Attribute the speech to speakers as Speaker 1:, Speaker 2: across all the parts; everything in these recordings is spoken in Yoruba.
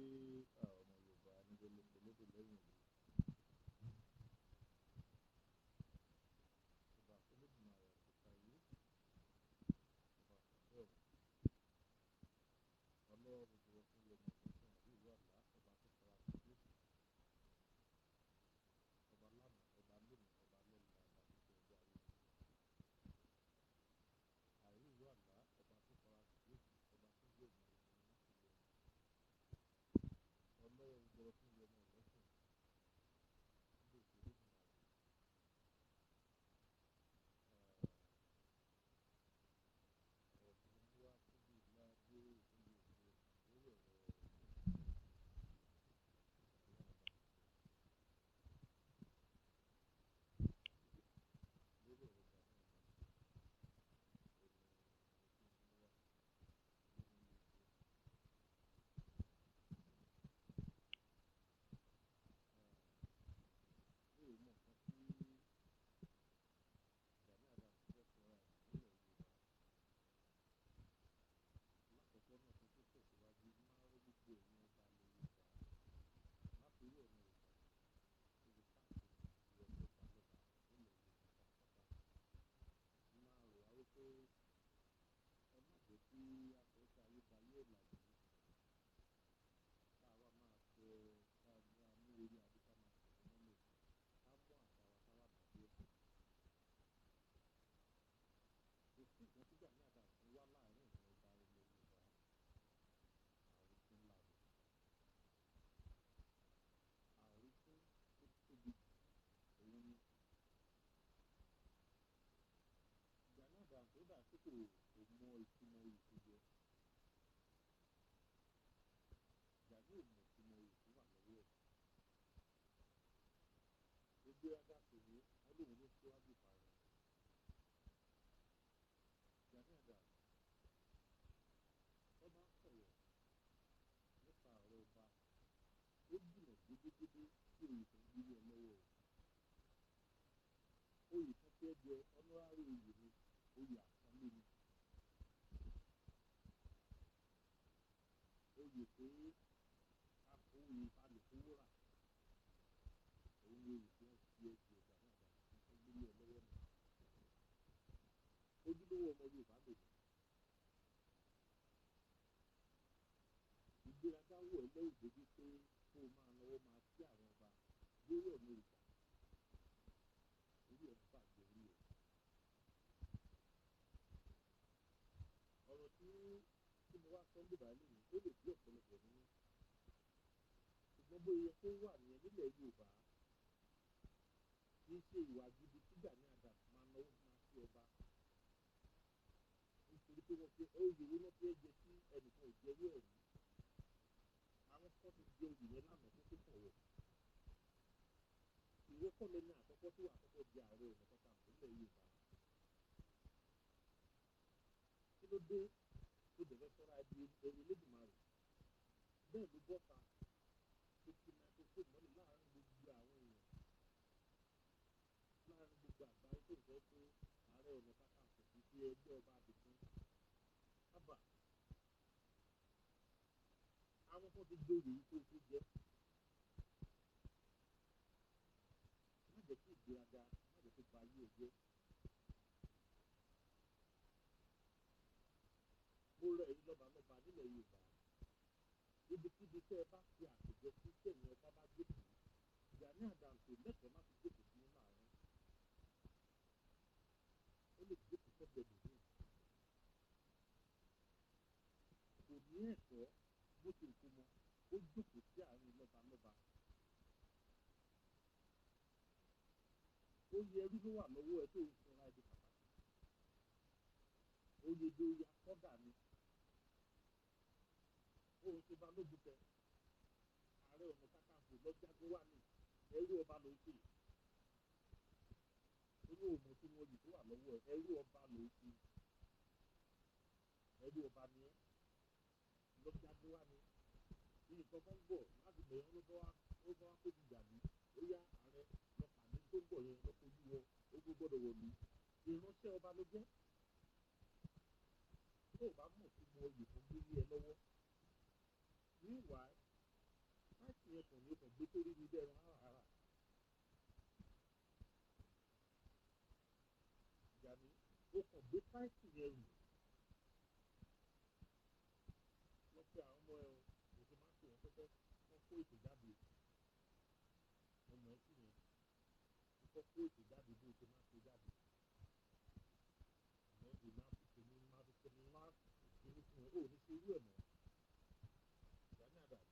Speaker 1: ọmọ Yorùbá níbo ló polówó lẹ́yìn ìlú ọba Olódùmarè àtìpá yìí ọba àtàbẹ̀wò ọlọ́wọ́ gbogbo fún yọmọ ìfẹ́sẹ̀ àbí ìlú àlá ọba tó fara sí Jésù ọba lánàá ọba lónìí ọba lọ́la ọba tó ṣe ọjọ́ ayé àìrí ìlú àlá ọba tó fara sí Jésù ọba tó gbé ìmọ̀ ìmọ̀ láti lè ọlọ́wọ́ gbogbo fún yọmọ ìfẹ́sẹ̀ níbi ìṣòro ìmọ̀ ọ̀rọ̀ tí mo wá síbi ìlà gbé ìdílé ìṣe lórí ọ̀rọ̀ lórí ọ̀rọ̀ Gani mi ò mọ̀ nǹkan tí Gani Adams fẹ́ sọra ẹ̀ nílẹ̀ Yorùbá lákọ̀ọ́kọ́ náà tó tó tẹ̀síwájú máa ń rí gbogbo ẹ̀yìn ọba ilẹ̀ Yorùbá látòrí ọ̀nà Yorùbá níbi káàkiri ìwọ lọ́ba lọ́ba nílẹ̀ Yorùbá pátápátá máa rò wá wípé ẹ má jẹ́ kí afẹ́fẹ́ ayébáyé ọ̀làjú ká wá máa tẹ ká máa mú orí adé ká máa tẹ̀lé mọ́lẹ̀ ká mú àṣà wa ká wá bàjẹ́ kò sí nǹkan tí Gani Adams wá láàrin ìran ọba ilẹ̀ Yorùbá àrífín ńlá ni àrífín tó tóbi jù òun ni Gani Adams ó dà tí kò mọ ìtumọ̀ oyè tó jẹ Gani ò mọ ìtumọ̀ oyè tó wà lọ́wọ́ ẹ̀ ó gbé aga pèlú ọlọ́run ló síwájú ìparun Gani Adams tó bá ń sọ̀rọ̀ nípa ọ̀rọ̀ ọba ó jìnà gédégédé sí oyè tó ń gbé ẹ lọ́wọ́ oyè tó fẹ́ jẹ ọlọ́rárí oyè ni oyè àpọ́nlé ni oyè pé oyè ìbálòpọ̀ rà òun ni oyè tí wọ́n fi ẹ̀jẹ̀ Gani Adams tó gbé ẹ lọ́wọ́ náà ojúlówó ọmọ Yorùbá lè ní ìgbéraga wọ̀ ẹ́ lẹ́yìn débi pé kó o máa lọ́wọ́ máa kí àwọn ọba lórí ọ̀nà ìjà orí ẹ̀ ń bàjẹ́ orí ẹ̀ ọ̀rọ̀ tí mo wá sọ nígbà lónìí ó lè bí ọ̀pọ̀lọpọ̀ nínú ṣùgbọ́n bóyá kó wà ní nílẹ̀ Yorùbá kì í ṣe ìwà gidi tí Gani Adams máa lọ́wọ́ máa kí ọba nítorí pé wọ́n fi oyè wo náà fi ẹ́ jẹ sí ẹnìkan ò jẹ́rú ẹ̀ rí àwọn kan ti jẹ oyè yẹn lánàá tó sọ̀rọ̀ ìwé kọ́ lẹ́nu àkọ́kọ́ tó wà àkọ́kọ́ di Ààrẹ Ọ̀nà Kakanfò nílẹ̀ Yorùbá kí ló dé tó dẹ̀fẹ́ sọ́ra ẹbí ẹrù Olódùmarè bẹ́ẹ̀ ló bọ́ta tó fi microphone mọ́lẹ̀ láàárín gbogbo àwọn èèyàn láàárín gbogbo àgbáyé tó ń fẹ́ pé Ààrẹ Ọ̀nà Kakanfò kì í ṣe ẹgbẹ́ ọba àbùkún ábà àwọn kan ti gbé oyè yìí tó jẹ́ má jẹ́ kí ìgbéraga má jẹ́ kó ba ayé ẹ jẹ́ mo rọ èyí lọ́balọ́ba nílẹ̀ Yorùbá ibikíbi tẹ́ ẹ bá fi àpèjẹ sí tẹ̀yìn ọba bá jókòó Gani Adams kò lẹ́tọ̀ọ́ láti jókòó sí láàárín ó lè jókòó sẹ́gbẹ̀ẹ́ lòdì kò ní ẹ̀tọ́ bó ti kó mọ ó jókòó sí àárín lọ́balọ́ba oyè ẹrú ló wà lọ́wọ́ ẹ tó ń sọra ẹbí pàtàkì oyè bí oyè akọ́dà ni òun ṣe balógun tẹ Ààrẹ Ọ̀nà Kakanfò lọ́jàgbé wà ní ẹrú ọba ló ń ṣe inú òmò tí wọ́n yìí tó wà lọ́wọ́ ẹ ẹrú ọba ló ń ṣe ẹrú ọba ni ẹ lọ́jàgbé wà ní ìyí kankan gbọ̀ láti bẹ̀rẹ̀ ló bá wá kó ti jà ní ó yá ààrẹ lọ́pàdé tó ń bọ̀ yẹn lọ́kọ̀ọ́jú wọn ó gbọ́dọ̀ wọ̀lú ìránṣẹ́ ọba ló jẹ́ tó o bá mọ̀ sí mo oyè fún gbélé ẹ lọ́wọ́ meanwhile sáìtì yẹn rù wọ́n pe àwọn ọmọ ẹ̀ òṣè má pè wọ́n pẹ́pẹ́ wọ́n kó ètò jáde ọmọ ẹ̀ sì yẹn wọ́n kó ètò jáde bí òṣè má pè jáde àwọn ìmọ̀ àfikún ní má fi tẹ̀lé ńlá ìṣèlú fún ẹ̀ ó ní ṣe irú ẹ̀ mọ́ Gani Adams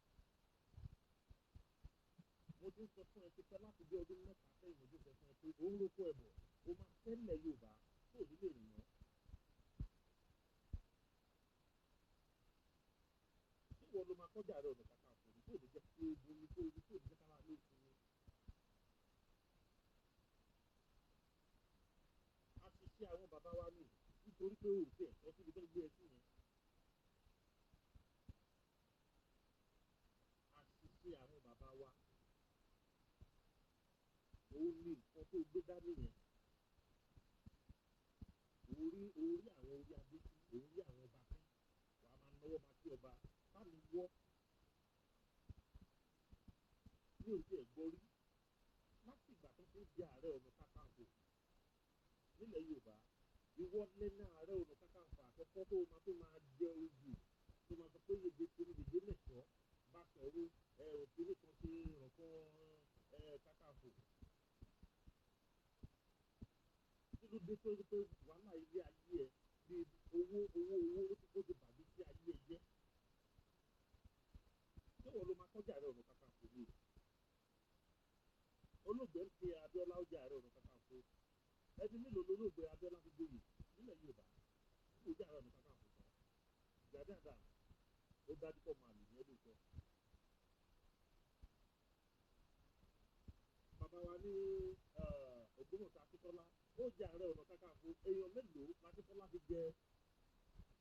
Speaker 1: mo ti ń sọ fún ẹ pé láti bí ọdún mẹ́ta sẹ́yìn mo ti sọ fún ẹ pé òun ló kó ẹ bọ̀ ó máa tẹ́lẹ̀ Yorùbá tó ní lè rìn mọ́ ìwọ ló máa kọjá rẹ ọ̀nà kàkà fún mi tó lè jẹ́ pé bomi tó omi tó lè jẹ́ kára lé fún mi. a ti ṣe àwọn bàbá wa nù nítorí pé o ò tẹ̀ ọ́ síbi tó gbé ẹ sí yẹn. a ti ṣe àwọn bàbá wa òun ní nǹkan tó gbé dání yẹn orí àwọn orí adé orí àwọn ọba fún wàá máa náwó máa kí ọba bá mi wọ́ ní òkè ẹ̀gbọ́n rí láti ìgbà tó fi di ààrẹ ọ̀nà kakanfò nílẹ̀ Yorùbá ìwọ lẹ́nu ààrẹ ọ̀nà kakanfò àkọ́kọ́ tó máa jẹ oyè tó máa sọ pé yege torí yege mẹ́sàn-án bá sọ̀rọ̀ òkèlè kan ti ràn fún kakanfò. kí ló dé tó pé wàhálà ilé ayé ẹ bí owó ó ti bàbí sí ayé ẹ jẹ́ ṣé wọ́n ló máa kọjá ààrẹ ọ̀nà kakanfò ní olóògbé ń pe Abíọ́lá ó jẹ́ ààrẹ ọ̀nà kakanfò ẹni mélòó lolóògbé Abíọ́lá fi gbóyè nílẹ̀ Yorùbá ó jẹ́ ààrẹ ọ̀nà kakanfò tán Gani Adams ó dájú pọ̀ máa lè ní ẹlò sọ. bàbá wa ní Ògbómọ̀ṣọ́ Akíntọ́lá ó jẹ́ ààrẹ ọ̀nà kakanfò èèyàn mélòó l'Akíntọ́lá fi jẹ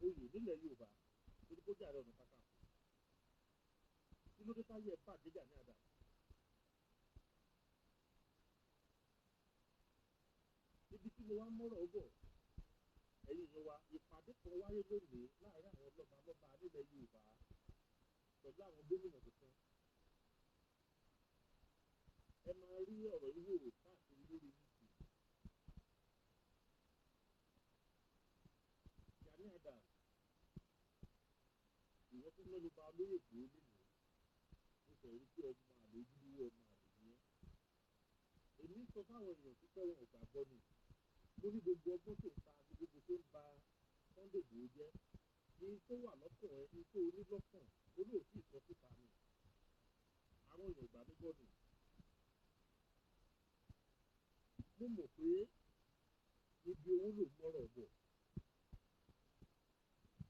Speaker 1: oyè nílẹ̀ Yorùbá torí kó jẹ́ ààrẹ ọ̀nà kakanfò kí ló dé táyé ẹ̀ bàjẹ́ Gani Adams. ibi tí mo wá mọ́rọ̀ ó bọ̀ ẹ̀yin ìyẹn wa ìpàdé kan wáyé lónìí láàárín àwọn lọ́balọ́ba nílẹ̀ Yorùbá pẹ̀lú àwọn gómìnà tuntun ẹ máa rí ọ̀rọ̀ yìí wò káàkiri lórí YouTube. Gani Adams ìwọ́n tún mẹ́nu bà lórí ètò olóògbé mo sọ èyí tí ọmọ àlè ojúlówó ọmọ àlè nìyẹn èmi sọ fáwọn èèyàn tí fẹ́ wọn ò gbàgbọ́ ni mo ní gbogbo ọgbọ́n tó ń ta gbogbo tó ń ba Sunday Igboho jẹ́ ní tó wà lọ́kàn ẹ ní tó onílọ́kàn olóòtú ìsọkúta ni àwọn èèyàn gbà mí gbọ́ ni mo mọ̀ pé ibi owó ló mọ́rọ̀ bọ̀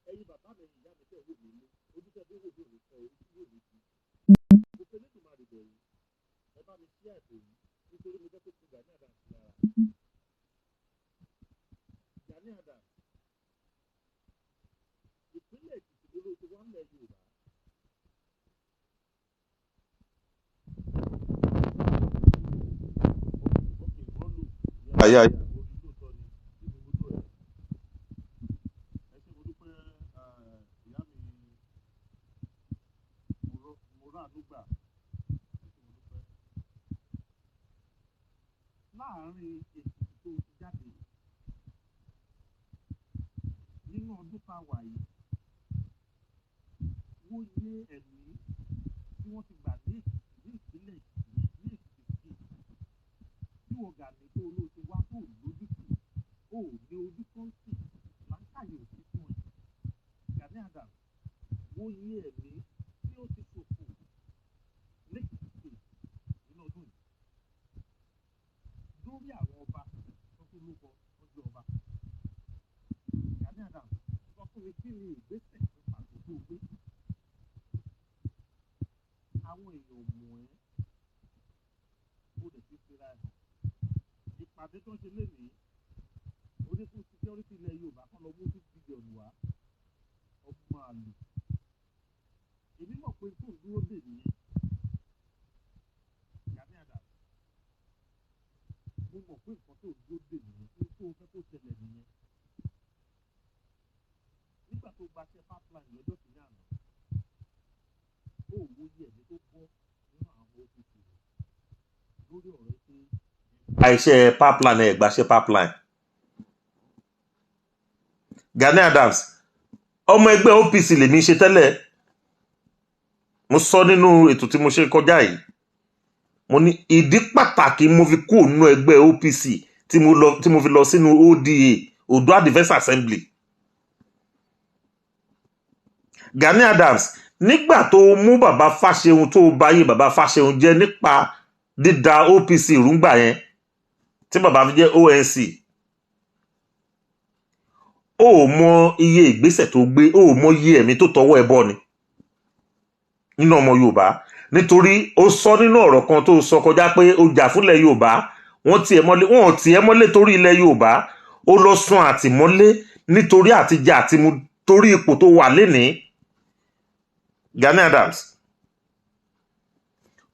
Speaker 1: ẹ̀yin bàbá mi ìyá mi tẹ̀ wò mí lé ojú tẹ̀ bí wò mí ò kọ́ ojú wò mí ti mo fẹ́ lẹ́dùn máa dìbò yìí ẹ bá mi ṣí àìpò yìí nítorí mo fẹ́ tó tu Gani Adams lára Gani Adams ìpínlẹ̀ Èkìtì ló ti wá ń lẹ̀ Yorùbá
Speaker 2: Ayá.
Speaker 1: láàárín Èkìtì tó ti jáde nínú ọdún tá a wà yìí wọ́n yé ẹ̀mí tí wọ́n ti gbà ní Èkìtì ní ìpínlẹ̀ Èkìtì ní Èkìtì tí wọ́n Gani tó olóòtú wá tó lójútì ó ní ojú kọ́ńtì láńkàyè òsì fún ẹ Gani Adams wọ́n yé ẹ̀mí tí ó ti ṣòfò lẹ́kìtì nínú ọdún yìí lórí àwọn ọba tó tó lóko ọjọ́ ọba Gani Adams sọ fún mi kí ni ìgbésẹ̀ tó pàtó tó gbé àwọn èèyàn mọ̀ ẹ́ ó lè fi fira ẹ̀ ìpàdé tó ń ṣe lénìí onífún security ilẹ̀ Yorùbá kan lọ mú 2 billion wá ọmọ àlè èmi mọ̀ pé tó ń dúró dè nìyẹn Gani Adams mo mọ̀ pé nǹkan tó ń dúró dè nìyẹn tó fẹ́ kó ṣẹlẹ̀ nìyẹn nígbà tó gbaṣẹ́ pipeline lọ́jọ́ kìíní àná ó wo iye ẹ̀mí tó bọ́ nínú àwọn OPC lórí ọ̀rọ̀ pé
Speaker 2: Àìṣe pipeline ẹ̀ gbàṣẹ́ pipeline. Gani Adams ọmọ ẹgbẹ́ OPC lèmi ṣe tẹ́lẹ̀, mo sọ nínú ètò tí mo ṣe kọjá yìí, mo ní ìdí pàtàkì mo fi kúrò nínú ẹgbẹ́ OPC tí mo fi lọ sínú ODA, Oòduà Defence Assembly. Gani Adams nígbà tó mú bàbá Fáṣẹ̀hùn tó báyé bàbá Fáṣẹ̀hùn jẹ́ nípa dídá OPC rúngbà yẹn tí bàbá fi jẹ́ ONC, ó mọ iye ìgbésẹ̀ tó gbé, ó mọ iye ẹ̀mí tó tọwọ́ ẹ bọ́ ni nínú ọmọ Yorùbá, nítorí ó sọ nínú ọ̀rọ̀ kan tó sọ kọjá pé ó jà fúnlẹ̀ Yorùbá, wọ́n tiẹ̀ mọ́lé torí ilẹ̀ Yorùbá, ó lọ sùn àtìmọ́lé nítorí àtijẹ àtimu torí ipò tó wà lénìí. Gani Adams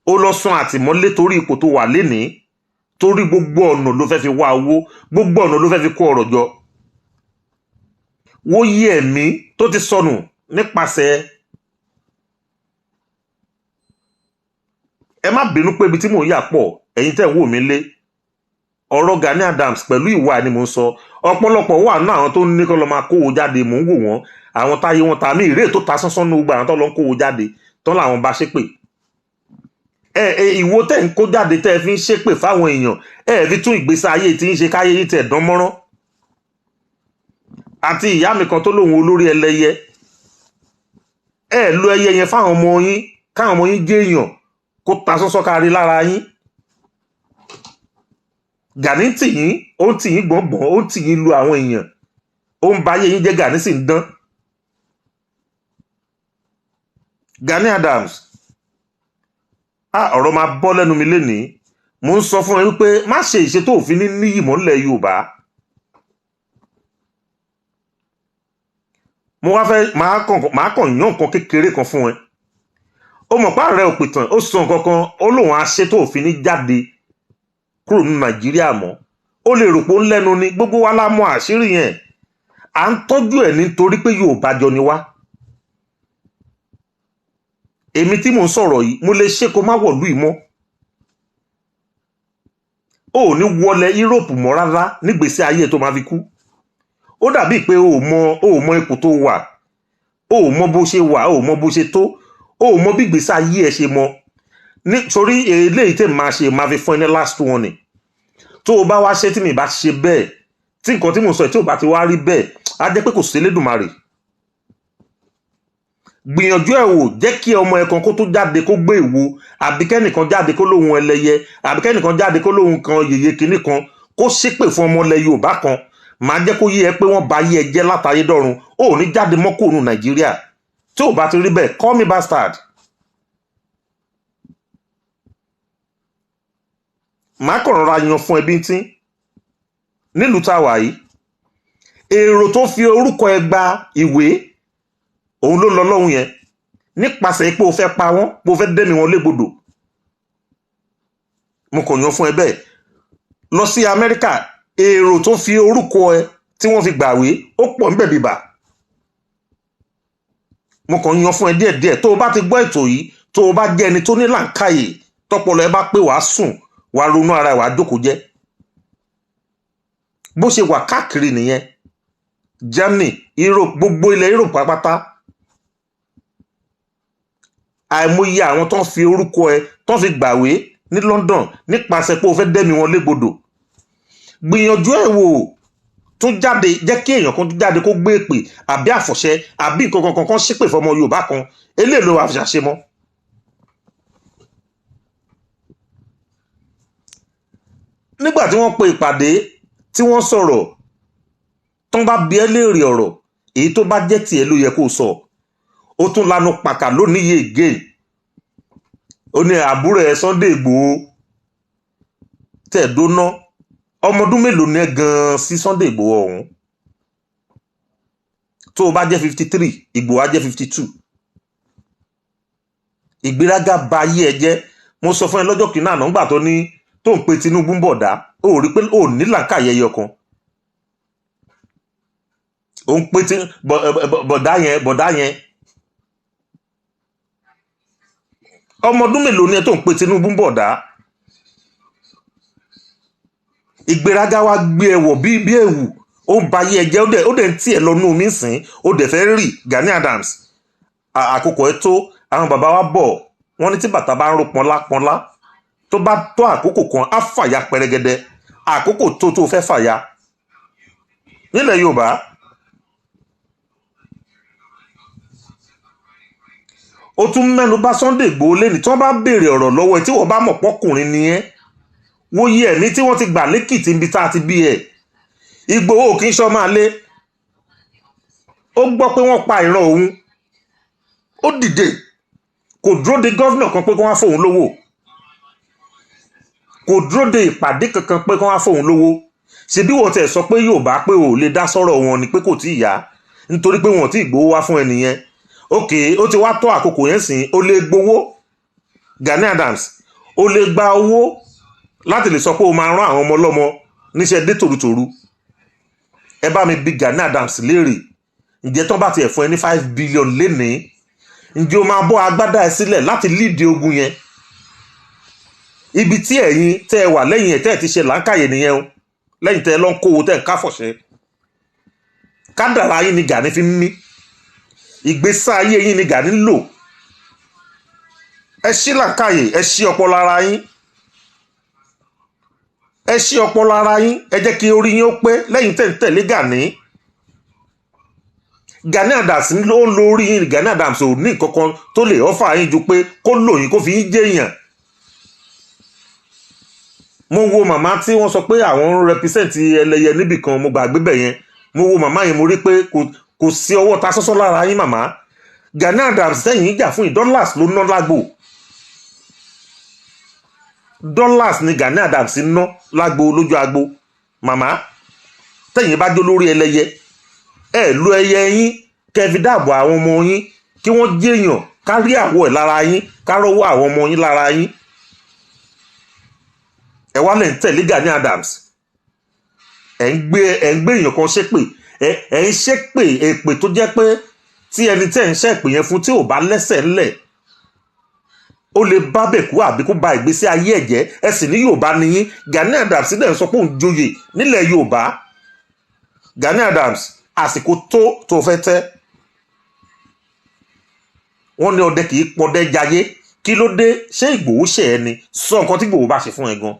Speaker 2: ó lọ sùn àtìmọ́lé torí ipò tó wà lénìí, torí gbogbo ọ̀nà ló fẹ́ fi wá owó, gbogbo ọ̀nà ló fẹ́ fi kó ọrọ̀ jọ. Wó yí ẹ̀mí tó ti sọnù nípasẹ̀, ẹ má bínú pé ibi tí mò ń yà pọ̀, ẹ̀yin tẹ́ ń wò mí lé, ọ̀rọ̀ Gani Adams pẹ̀lú ìwà ni mò ń sọ. Ọ̀pọ̀lọpọ̀ wà náà àwọn tó ní kó lọ máa kówó jáde, mò ń wò wọ́n, àwọn táyé wọn ta mí ìrè tó ta sánsán ní gbogbo àwọn tó lọ ń kówó jáde tán làwọn bá ṣépè. Ìwo tẹ́ ń kó jáde tẹ́ fi ń ṣépè fáwọn èèyàn, fi tún ìgbésí ayé tí ń ṣe káyé yìí tẹ̀ dán mọ́rán. Àti ìyá mi kan tó lóun olórí ẹlẹ́yẹ, lo ẹyẹ yẹn fáwọn ọmọ yín, káwọn ọmọ yín jẹ́ èèyàn kó ta sánsán kárí lára yín. Gani tì yín, ó ń tì yín gbọ̀ngbọ̀n, ó ń tì yín lu àwọn èèyàn, ó ń ba ayé yín jẹ́, Gani sì ń dán. Gani Adams ọ̀rọ̀ máa bọ́ lẹ́nu mi lénìí, mo ń sọ fún ẹ wípé má ṣe ìṣe tó òfin ní níyì mọ́ nílẹ̀ Yorùbá. Mo wá fẹ́ máa kàn yán nǹkan kékeré kan fún ẹ. Ó mọ̀ pá rẹ̀ òpìtàn, ó sọ nǹkan kan, ó lóun á ṣe tó òfin ní jáde kúrò ní Nàìjíríà mọ́. Ó lè rò pé ó ń lẹ́nu ni, gbogbo wa la mọ̀ àṣírí yẹn. À ń tọ́jú ẹ̀ nítorí pé Yorùbá jọ ni wá. Èmi tí mò ń sọ̀rọ̀ yìí, mo lè ṣe kó má wọ̀lú ìmọ̀. Ó ní wọlé Europe mọ́ rárá nígbésí ayé tó máa fi kú. Ó dàbí pé ó mọ ipò tó wà, ó mọ bó ṣe wà, ó mọ bó ṣe tó, ó mọ bí ìgbésí ayé ẹ ṣe mọ. Nítorí eléyìí tẹ́ máa ṣe máa fi fún ẹ ní last warning. Tó o bá wá ṣe tí mi bá ṣe bẹ́ẹ̀, tí nǹkan tí mo sọ tí ò bá ti wá rí bẹ́ẹ̀, á jẹ́ pé kò sí Elédùmarè. Gbìyànjú ẹ̀ wò, jẹ́ kí ọmọ ẹ̀kan kó tó jáde kó gbé ìwo, àbí kẹ́nìkan jáde kó lóhun ẹlẹ́yẹ, àbí kẹ́nìkan jáde kó lóhun kan yèyé kinní kan, kó ṣépè fún ọmọ ilẹ̀ Yorùbá kan, máa jẹ́ kó yé ẹ pé wọ́n ba ayé ẹ jẹ́ látayé dọ́run, ó ní jáde mọ́ kúrò ní Nàìjíríà. Tí ò bá ti rí bẹ́ẹ̀, call me bastard. Má kàn rọra yan fún ẹbí tí nílùú táwa yìí, èrò tó fi orúkọ ẹ gba ìwé, òun ló lọ lọ́hùn yẹn, nípasẹ̀ pé o fẹ́ pa wọ́n, pé o fẹ́ dẹ́mi wọn légbodò. Mo kàn yan fún ẹ bẹ́ẹ̀. Lọ sí Amẹ́ríkà, èrò tó fi orúkọ ẹ tí wọ́n fi gbàwé ó pọ̀ ń bẹ̀ bíbà. Mo kàn yan fún ẹ díẹ̀díẹ̀. Tó o bá ti gbọ́ ètò yìí, tó o bá jẹ́ ẹni tó ní làǹkàyè, tọpọlọ ẹ bá pé wàá sùn, wàá ronú ara ẹ, wàá jókòó jẹ́. Bó ṣe wà káàkiri nìyẹn. Germany, Europe, gbogbo ilẹ̀ Europe pátápátá. Àìmọye àwọn tó ń fi orúkọ ẹ tó ń fi gbàwé ní London nípasẹ̀ pé o fẹ́ dẹ́mi wọn légbodò. Gbìyànjú ẹ̀ wò, tún jáde, jẹ́ kí èèyàn kan tún jáde kó gbé èpè àbí àfọ̀ṣẹ àbí nǹkan kankan ṣépè fọmọ Yorùbá kan, eléèlò àfìṣàṣe mọ́. Nígbà tí wọ́n pe ìpàdé tí wọ́n sọ̀rọ̀, tán bá bi ẹ́ léèrè ọ̀rọ̀, èyí tó bá jẹ́ tiẹ̀ ló yẹ kó sọ. Ó tún lanu pàkà lónìí yé again. Ó ní àbúrò ẹ̀ Sunday Igboho tẹ̀ dóná. Ọmọdún mélòó ni ẹ gan-an sí Sunday Igboho ọ̀hún? Tó o bá jẹ́ 53, Igboho á jẹ́ 52. Ìgbéraga ba ayé ẹ jẹ́. Mo sọ fún ẹ lọ́jọ́ kìíní àná ńgbà tó ń pe Tinubu ń bọ̀dá, ó rí pé ó ní làǹkàyè ẹyọ kan. Ó ń pe bọ̀dá yẹn. Ọmọdún mélòó ni ẹ tó ń pe Tinubu ń bọ̀dá? Ìgbéraga wa gbé ẹwọ̀ bí ẹ̀wù, ó ń ba ayé ẹjẹ́ ó dẹ̀ ń tí ẹ lọ nú omi sìn ó dẹ̀ fẹ́ rì Gani Adams àkókò ẹ tó àwọn bàbá wa bọ̀ wọ́n ní tí bàtà bá ń ro pọnlápọnlá tó bá tó àkókò kan á fàya pẹrẹgẹdẹ àkókò tó fẹ́ fàya nílẹ̀ Yorùbá. ó tún mẹ́nu bà Sunday Igboho lẹ́ni tí wọ́n bá béèrè ọ̀rọ̀ lọ́wọ́ ẹ tí wọ́n bá mọ̀ pọ́kùnrin ni ẹ́ wó yí ẹ̀mí tí wọ́n ti gbà lẹ́kìtì níbi tá a ti bí ẹ̀. Igboho kì í ṣọ́ máa lé ó gbọ́ pé wọ́n pa ìran òun ó dìde kò dúró de gọ́vnà kan pé kí wọ́n á fóun lówó kò dúró de ìpàdé kankan pé kí wọ́n á fóun lówó ṣebí wọ́n tẹ̀ sọ pé Yorùbá pé ò lè dá sọ́rọ̀ wọn ni pé kò tí ì yá nítorí pé wọ́n ti Igboho wá fún ẹnìyẹn ókè ó ti wá tó àkókò yẹn sìn ó lè gbowó Gani Adams ó lè gba owó láti lè sọ pé ó máa rán àwọn ọmọ ọlọ́mọ níṣẹ́ dé tòrutòru. Ẹ bá mi bi Gani Adams léèrè ǹjẹ́ tán bá tiẹ̀ fún ẹ ní 5 billion lénìí ǹjẹ́ o máa bọ́ agbádá ẹ sílẹ̀ láti lídìí ogun yẹn. Ibi tí ẹ̀yin tẹ́ ẹ wà lẹ́yìn ẹ̀ tẹ́ ẹ ti ṣe làákàyè nìyẹn o lẹ́yìn tẹ́ ẹ lọ ń kówó tẹ́ ẹ ń káfọ̀ṣẹ́. Kádàrá yín ni Gani fi ń mí ìgbésí ayé yín ni Gani lò. Ẹ ṣí làákàyè ẹ ṣí ọpọlọ ara yín ẹ ṣí ọpọlọ ara yín ẹ jẹ́ kí orí yín ó pé lẹ́yìn tẹ́ ń tẹ̀lé Gani Adams ló ń lo orí yín. Gani Adams ò ní kankan tó lè ọ́fà yín ju pé kó lò yín kó fi yín jẹ́ èèyàn. Mo wo màmá tí wọ́n sọ pé àwọn ń rẹpísẹ́ǹtì ẹlẹ́yẹ níbì kan mo gbàgbé bẹ̀ yẹn mo wo màmá yẹn mo rí pé kò sí ọwọ́ ta sọ́sọ́ lára yín màmá. Gani Adams sẹ́yìn jà fún $, ló ná lágbo $, ni Gani Adams ná lágbo lójú agbo màmá. Tẹ̀yìn bá jó lórí ẹlẹ́yẹ ẹ lo ẹyẹ yín kẹfì dáàbò àwọn ọmọ yín kí wọ́n jẹ́yàn kárí àwọ̀ ẹ̀ lára yín kárọ́wọ́ àwọn ọmọ yín lára yín. Ẹ wá lẹ̀ ń tẹ̀lé Gani Adams ẹ̀ ń gbé èèyàn kan ṣépè ẹ̀ ń ṣépè èpè tó jẹ́ pé tí ẹni tẹ́ ń ṣépè yẹn fún tí ò bá lẹ́sẹ̀ ńlẹ̀ ó lè bá bẹ̀kú àbí kó ba ìgbésí ayé ẹ̀ jẹ́. ẹ sì ní Yorùbá nìyí. Gani Adams dẹ̀ ń sọ pé òun joyè nílẹ̀ Yorùbá. Gani Adams àsìkò tó fẹ́ tẹ́ wọ́n ní ọdẹ kì í pọdẹ jayé kí ló dé ṣé Ìgbòho ṣe ẹni sọ nǹkan tí Ìgbòho bá ṣe fún ẹ gan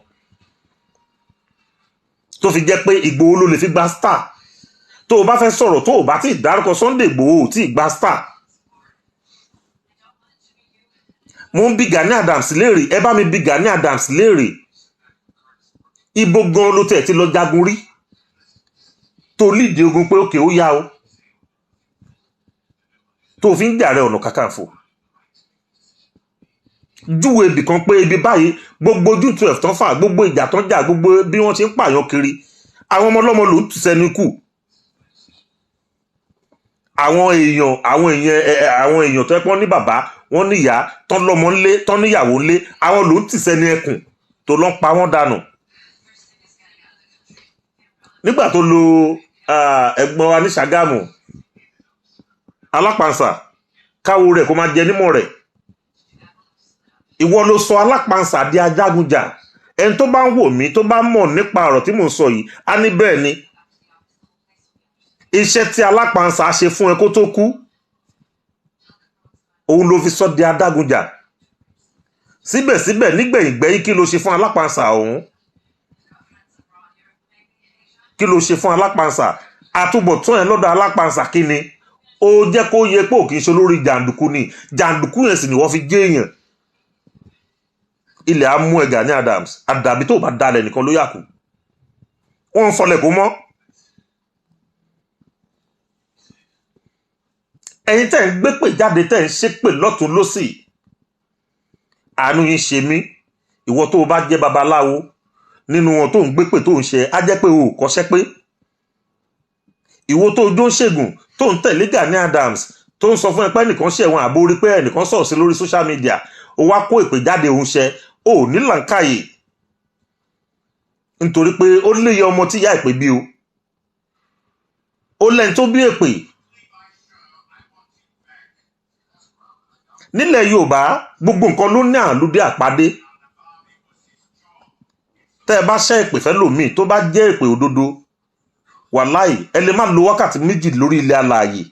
Speaker 2: tó fi jẹ́ pé Ìgbòho ló lè fi gba star. Tó o bá fẹ́ sọ̀rọ̀ tó o bá ti dárúkọ Sunday Ìgbòho ò tí ì gba star. Mo ń bi Gani Adams léèrè ẹ bá mi bi Gani Adams léèrè ibo gan ló tẹ̀ ti lọ jagun rí tó lídìí ogun pé òkè ó yá o tó fi ń jàre ọ̀nà kakanfò. Júwe ibì kan pé ibi báyìí gbogbo ojú 12 tán fà gbogbo ìjà tán jà gbogbo bí wọ́n ṣe ń pààyàn kiri àwọn ọmọ ọlọ́mọ ló ń tù sẹ́nu kù. Àwọn èèyàn tó pọ́n ní bàbá wọ́n ní ìyá tán lọ́mọ ńlé tán níyàwó ńlé àwọn ló ń tì sẹ́nu ẹkùn tó lọ́ ń pa wọ́n dànù. Nígbà tó lo ẹ̀gbọ́n wa ní Ṣàgámù alápàǹsà káwo rẹ̀ kó máa jẹ nímọ̀ rẹ̀ ìwọ ló sọ alápàǹsà di ajagunjà. Ẹni tó bá ń wò mí tó bá mọ̀ nípa ọ̀rọ̀ tí mò ń sọ yìí á ní bẹ́ẹ̀ ni iṣẹ́ tí alápàǹsà ṣe fún ẹ kó tó kú òun ló fi sọ di adágunjà. Síbẹ̀síbẹ̀ nígbẹ̀yìngbẹ́yìn kí ló ṣe fún alápàǹsà ọ̀hún kí ló ṣe fún alápàǹsà àtúbọ̀tán ẹ̀ lọ́dọ̀ alápàǹsà kí ni ó jẹ́ kó yẹ pé òkè ṣe lórí jàǹdùkú ni jàǹdùkú yẹn sì ni wọ́n fi gé èèyàn. Ilẹ̀ á mú ẹ Gani Adams àdàbí tó bá dalẹ̀ nìkan ló yà kú wọ́n ń fọlẹ̀ kó mọ́. Ẹ̀yin tẹ́ ń gbé pè jáde tẹ́ ń ṣépè lọ́tún lósì àánú yín ṣe mí. Ìwọ tó o bá jẹ́ babaláwo nínú wọn tó ń gbé pè tó ń ṣe á jẹ́ pé o ò kọ́ṣẹ́ pé. Ìwọ tó jó ṣègùn tó ń tẹ̀lé Gani Adams tó ń sọ fún ẹ pé ẹnìkan ṣẹ̀wọ̀n àbó orí pé ẹnìkan sọ̀rọ̀ sí lórí social media ó wá kó ìpè jáde òun ṣe ó ní làǹkàyè nítorí pé ó léyẹ ọmọ tí ìyá ìpè bí o ó lẹ́ni tó bí èpè. Nílẹ̀ Yorùbá gbogbo nǹkan ló ní àlùdé àpadé. Tẹ́ ẹ bá ṣẹ́ ìpè fẹ́ lòmíì tó bá jẹ́ ìpè òdodo wàláì ẹ lè má lo wákàtí méjì lórí ilẹ̀ alààyè.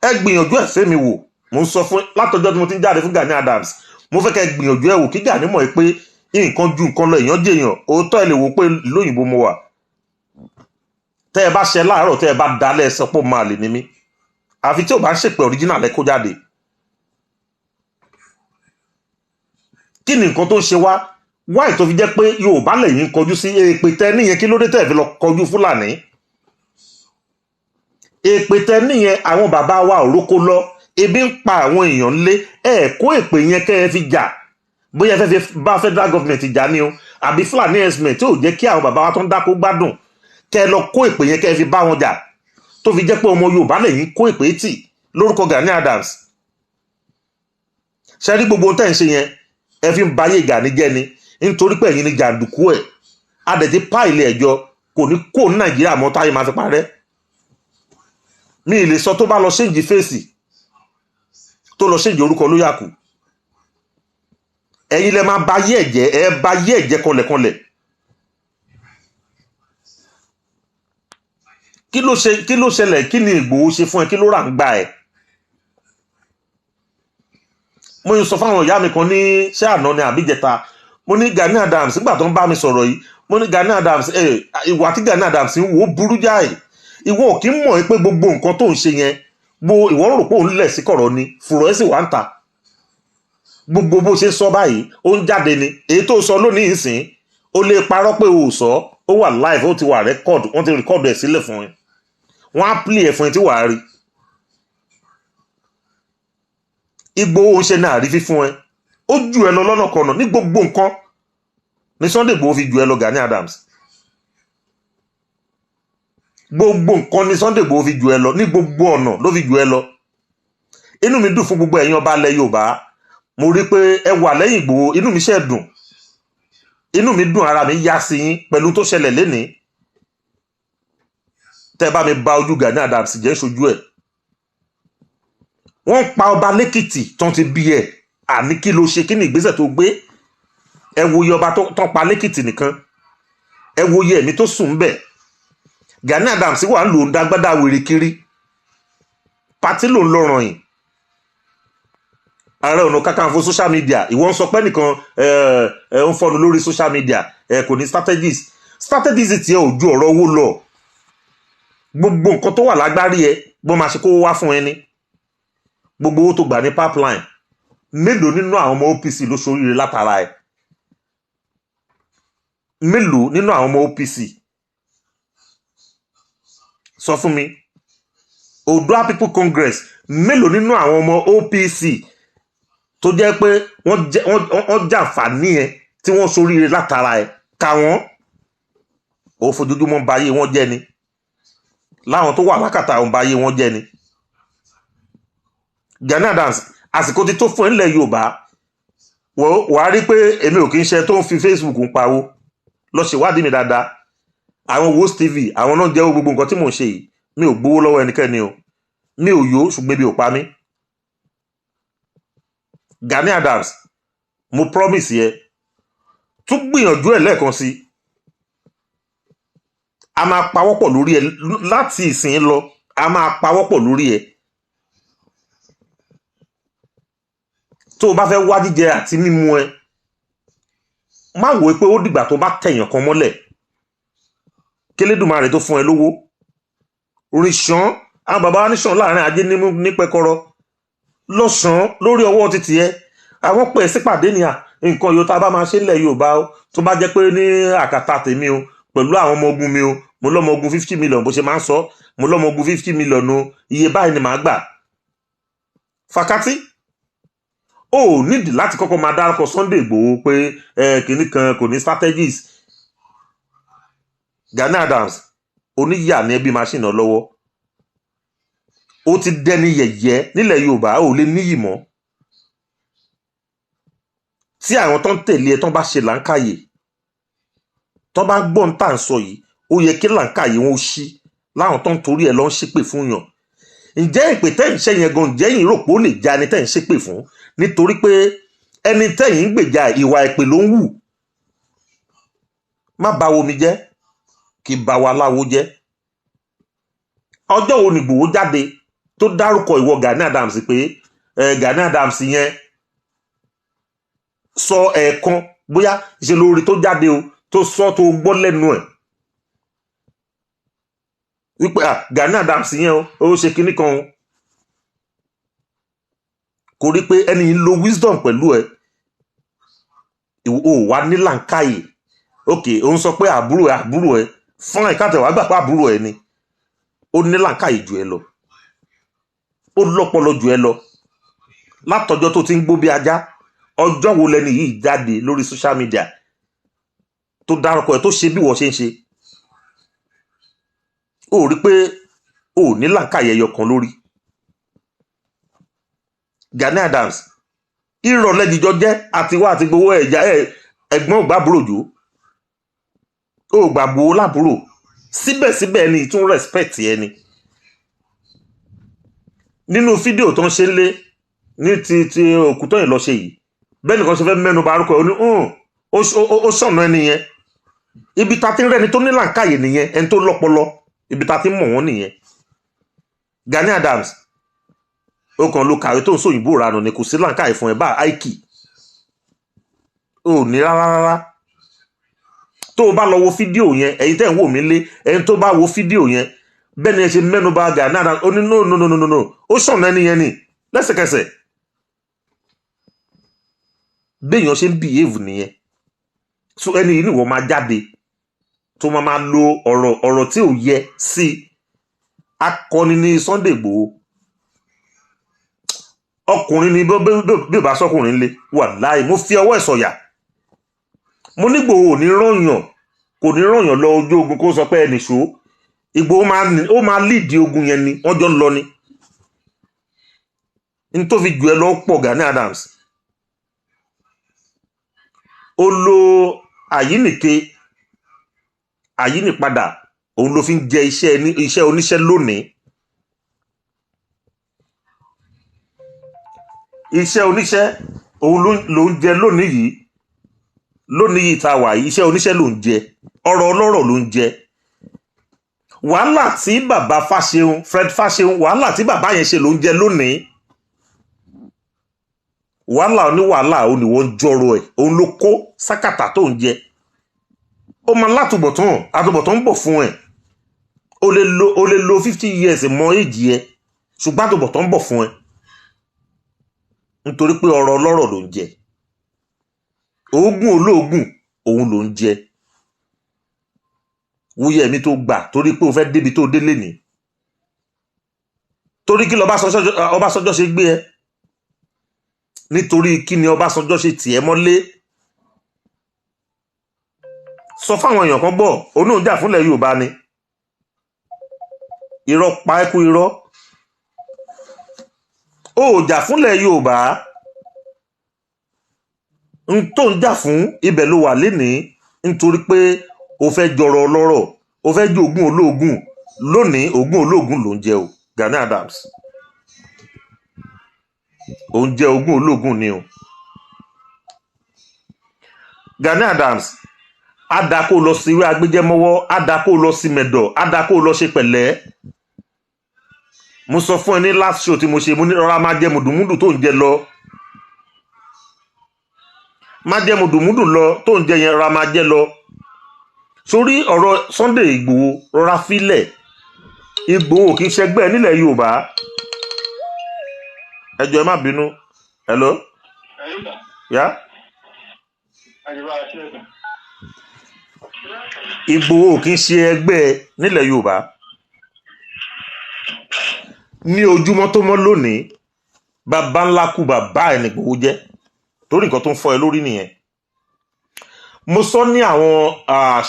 Speaker 2: Ẹ gbìyànjú ẹ̀ fẹ́ mi wò, mo ń sọ fún látọjọ́ tí mo ti ń jáde fún Gani Adams, mo fẹ́ kẹ́ gbìyànjú ẹ̀ wò kí Gani mọ̀ pé nǹkan ju nǹkan lọ, èèyàn jèèyàn. Òótọ́ ẹ lè wò pé lóyìnbó mo wà, tẹ́ ẹ bá ṣe láàárọ̀ tẹ́ ẹ bá dalẹ̀ ẹ sọ pé máa lè ní mí, àfi tí ò bá ń ṣèpè original ẹ kó jáde. Kí ni nǹkan tó ń ṣe wá? Wáì tó fi jẹ́ pé Yorùbá lẹ́yìn kọjú sí èpè tẹ níyẹn, kí ló dé tẹ́ fi lọ kọjú Fúlàní? Èpè tẹ níyẹn àwọn bàbá wa ò rókó lọ, ebi ń pa àwọn èèyàn lé, ẹ kó èpè yẹn kẹ́ ẹ fi jà, bóyá ẹ fẹ́ bá federal government jà ní o, àbí Fúlàní herdsmen tí ò jẹ́ kí àwọn bàbá wa tó ń dákó gbádùn, kẹ́ ẹ lọ kó èpè yẹn kẹ́ ẹ fi bá wọn jà, tó fi jẹ́ pé ọmọ Yorùbá lẹ́yìn kó èpè tì lórúkọ Gani Adams. Ṣe rí gbogbo tẹ́ ń ṣe yẹn, ẹ fi ń bayé Gani jẹ́ ni, nítorí pé ẹ̀yin ni jàǹdùkú ẹ̀. Adẹ̀tí pa ilé ẹjọ́ kò ní kó ní Nàìjíríà mọ́ táyé máa fi parẹ́. Mi ì lè sọ tó bá lọ ṣéǹjì fèsì, tó lọ ṣéǹjì orúkọ ló yà kù. Ẹ̀yin lẹ máa bayé ẹ̀jẹ̀, ẹ bayé ẹ̀jẹ̀ kọlẹ̀kọlẹ̀. Kí ló ṣẹlẹ̀? Kí ni Ìgbòho ṣe fún ẹ? Kí ló rà ń gbà ẹ? Mo ń sọ fáwọn ìyá mi kan ní ṣé àná ni àbíjẹta, mo ní Gani Adams nígbà tó ń bá mi sọ̀rọ̀ yìí, mo ní Gani Adams ìwà tí Gani Adams ń wò ó burú jáì. Ìwọ ò kí ń mọ̀ pé gbogbo nǹkan tó ń ṣe yẹn, ìwọ rò pé òun lẹ̀ sí kọ̀rọ̀ ni, fùrọ̀ ẹ̀ sì wá ń ta. Gbogbo bó ṣe sọ báyìí ó ń jáde ni. Èyí tó sọ lónìí ìsìn ó lè parọ́ pé o ò sọ, ó wà live, ó ti wà record, wọ́n ti record ẹ̀ sílẹ̀ fún ẹ, wọ́n á play ẹ̀ fún ẹ tí wàá rí. Ìgbòho ń ṣe náà rí fífún ẹ, ó jù ẹ lọ lọ́nà kọ̀nà ní gbogbo nǹkan ní Sunday Igboho fi jù ẹ lọ Gani Adams. Gbogbo nǹkan ní Sunday Igboho fi jù ẹ lọ, ní gbogbo ọ̀nà ló fi jù ẹ lọ. Inú mi dùn fún gbogbo ẹ̀yin ọba ilẹ̀ Yorùbá, mo rí pé ẹ wà lẹ́yìn Igboho, inú mi ṣe dùn, inú mi dùn, ara mi yá sí yín pẹ̀lú tó ṣẹlẹ̀ lénìí. Tẹ́ bá mi ba ojú Gani Adams jẹ́ ṣojú ẹ̀. Wọ́n pa ọba lẹ́kìtì tán ti bí ẹ̀, àní kí ló ṣe, kí ni ìgbésẹ̀ tó gbé? Ẹ wo iye ọba tán pa lẹ́kìtì nìkan, ẹ wo iye ẹ̀mí tó sùn bẹ̀. Gani Adams wà ń lò ń dágbádá wèrè kiri, pátí ló ń lọ́rọ̀ yìí. Ààrẹ Ọ̀nà Kakanfò social media, ìwọ ń sọ pé nìkan ń fọnu lórí social media, kò ní strategies tí ẹ ò ju ọ̀rọ̀ owó lọ. Gbogbo nǹkan tó wà lágbárí ẹ bó máa ṣe kó wá fún ẹni. Gbogbo owó tó gbà ní pipeline, mélòó nínú àwọn ọmọ OPC ló ṣoríire látara ẹ? Mélòó nínú àwọn ọmọ OPC? Sọ fún mi. Oòduà People Congress, mélòó nínú àwọn ọmọ OPC tó jẹ́ pé wọ́n jàǹfààní ẹ tí wọ́n ṣoríire látara ẹ? Ká wọ́n. Ó fojoojúmọ́ ba ayé wọn jẹ́ ni. Láwọn tó wà lákàtà àwọn ba ayé wọn jẹ́ ni. Gani Adams, àsìkò ti tó fún ẹ nílẹ̀ Yorùbá. Wàá rí pé èmi ò kí ń ṣe tó ń fi Facebook ń pawó. Lọ ṣèwádìí mi dáadáa. Àwọn WOCHING TV, àwọn náà jẹ́ gbogbo nǹkan tí mò ń ṣe yìí. Mi ò gbowó lọ́wọ́ ẹnikẹ́ni o. Mi ò yó ṣùgbọ́n ebi ò pa mí. Gani Adams, mo promise yẹ, tún gbìyànjú ẹ̀ lẹ́ẹ̀kan sí. A máa pawọ́pọ̀ lórí ẹ láti ìsìn lọ, a máa pawọ́pọ̀ lórí ẹ. Tó o bá fẹ́ wá jíjẹ àti mímu ẹ, má wò pé ó dìgbà tó bá tẹ̀yàn kan mọ́lẹ̀ kélédùmarè tó fún ẹ lówó. Rìṣàn, àwọn bàbá wa níṣàn láàrin ajé ní pẹkọrọ, lọ́sàn-án lórí ọwọ́ títì ẹ. Àwọn pẹ̀ sípàdé ni nǹkan yóò tá a bá máa ṣe nílẹ̀ Yorùbá o, tó bá jẹ́ pé ní àkàtà tèmi o, pẹ̀lú àwọn ọmọ ogun mi o, mo lọ́mọ ogun 50 million bó ṣe máa ń sọ, mo lọ́mọ ogun 50 million o, iye báyìí ni màá gbà. Fàkátì, ó nídìí láti kọ́kọ́ máa dárúkọ Sunday Igboho pé kìíní kan kò ní strategies. Gani Adams, oníyà ní ẹbí machine náà lọ́wọ́. Ó ti dẹni yẹ̀yẹ́ nílẹ̀ Yorùbá, ó lè níyì mọ́. Tí àwọn tó ń tẹ̀lé ẹ tán bá ṣe làǹkàyè, tán bá gbọ́n tá à ń sọ yìí, ó yẹ kí làǹkàyè wọn ó ṣí láwọn tó ń torí ẹ lọ ń ṣépè fún yàn. Ǹjẹ́ ìpè tẹ́ ń ṣe yẹn gan, ǹjẹ́ yìí rò pé ó lè já ẹni tẹ́ ń ṣépè fún? Nítorí pé ẹni tẹ́yìn ń gbèjà ìwà ìpè ló ń wù. Má bà wo mi jẹ́, kì í bà wa láwo jẹ́. ọjọ́ wo ni Ìgbòho jáde tó dárúkọ ìwọ Gani Adams pé Gani Adams yẹn sọ ẹ̀ẹ̀kan bóyá ṣe lórí tó jáde o tó sọ tó gbọ́ lẹ́nu ẹ̀ wípé Gani Adams yẹn ó ṣe kinní kan o kò rí pé ẹni lo wisdom pẹ̀lú ẹ̀ ò wá ní làǹkàyè ok òun sọ pé àbúrò ẹ̀ fún ẹ̀ káàtẹ̀ wàá gbà pé àbúrò ẹ̀ ni ó ní làǹkàyè jù ẹ lọ ó lọ́pọlọ jù ẹ lọ látọjọ́ tó ti ń gbó bí ajá ọjọ́ wo lẹni yìí jáde lórí social media tó dárúkọ ẹ̀ tó ṣe bí wọ́n ṣe ń ṣe ó rí pé ó ní làǹkàyè ẹyọ kan lórí Gani Adams ìrọ̀lẹ́ jíjọ jẹ́ àtiwá àti gbowó ẹ̀já ẹ̀gbọ́n ògbàbúrò jò ó gbàgbó lábúrò síbẹ̀síbẹ̀ ẹni tún respect ẹni nínú fídíò tó ń ṣe lé ní ti òkútọ́ yìí lọ ṣe yìí bẹ́ẹ̀ nìkan ṣe fẹ́ mẹ́nu bà arúkọ ẹ̀ ó ní ó ṣọ̀nà ẹni yẹn ibi ta ti ń rẹ́ni tó ní làǹkàyè nìyẹn ẹni tó lọ́pọlọ ibi ta ti ń mọ̀ wọ́n nìyẹn Gani Adams ó kàn ló kàwé tó ń sòyìnbó ranù ni kò sí làǹkàyè fún ẹ bá àìkì ò ní rárá tó o bá lọ wo fídíò yẹn ẹ̀yin tẹ́ ń wò mí lé ẹni tó bá wo fídíò yẹn bẹ́ẹ̀ ni ẹ ṣe mẹ́nu bà Gani Adams ó ní no ó ṣọ̀nà ẹni yẹn ni lẹ́sẹ̀kẹsẹ̀ béèyàn ṣe ń behave nìyẹn so ẹni yìí ni wọ́n máa jáde tó máa lo ọ̀rọ̀ tí ò yẹ sí akọni ní Sunday Igboho ọkùnrin ni bí ò bá sọkùnrin lé wàláhì mo fi ọwọ́ ẹ̀ sọ̀yà mo ní Igboho ò ní rọ̀yàn kò ní rọ̀yàn lọ ojú ogun kó sọ pé ẹnì ṣó Igboho ó máa lead ogun yẹn ni wọ́n jọ ń lọ ni n tó fi jù ẹ lọ pọ̀ Gani Adams ó lo àyínípadà òun ló fi ń jẹ iṣẹ́ oníṣẹ́ lónìí iṣẹ́ oníṣẹ́ òun ló ń jẹ lónìí yìí tá a wà yìí iṣẹ́ oníṣẹ́ ló ń jẹ ọ̀rọ̀ ọlọ́rọ̀ ló ń jẹ wàhálà tí bàbá Fred Fáṣeun wàhálà tí bàbá yẹn ṣe ló ń jẹ lónìí wàhálà oníwàhálà òun ni wọ́n jọrọ ẹ̀ òun ló kó sákàtà tó ń jẹ ó máa àtúbọ̀tán ń bọ̀ fún ẹ̀ o lè lo 50 years mọ èjì ẹ ṣùgbọ́n àtúbọ̀tán ń bọ̀ fún ẹ nítorí pé ọ̀rọ̀ ọlọ́rọ̀ ló ń jẹ oògùn olóògùn òun ló ń jẹ wúyẹ mi tó gbà torí pé o fẹ́ débi tó délé ní torí kí Ọbásanjọ́ ṣe gbé ẹ nítorí kí ni Ọbásanjọ́ ṣe tì ẹ́ mọ́lé sọ fáwọn èèyàn kan gbọ́ onóúnjà fúnlẹ̀ Yorùbá ni irọ́ pa ẹ́kú irọ́ ó jà fúnlẹ̀ Yorùbá n tó ń jà fún ibẹ̀ ló wà lénìí nítorí pé o fẹ́ jọrọ ọlọ́rọ̀ o fẹ́ jẹ ogún olóògùn lónìí ogún olóògùn ló ń jẹ o Gani Adams ó ń jẹ ogún olóògùn ni o Gani Adams adako lọ sí ìwé agbẹjẹmọwọ adako lọ sí mẹdọ adako lọ ṣe pẹ̀lẹ́ mo sọ fún ẹ ní last show tí mo ṣe mo ní rọra máa jẹ mùdùmùdù tó ń jẹ lọ máa jẹ mùdùmùdù lọ tó ń jẹ yẹn rọra máa jẹ lọ sórí ọ̀rọ̀ Sunday Igboho rọra filẹ̀ Igboho kì í ṣẹgbẹ́ nílẹ̀ Yorùbá ẹjọ́ ẹ má bínú hello ya Igboho kì í ṣe ẹgbẹ́ nílẹ̀ Yorùbá ní ojúmọ́ tó mọ́ lónìí bàbá ńlá kú bàbá ẹ̀ ní Igboho jẹ́ torí nǹkan tó ń fọ́ ẹ lórí nìyẹn mo sọ ní àwọn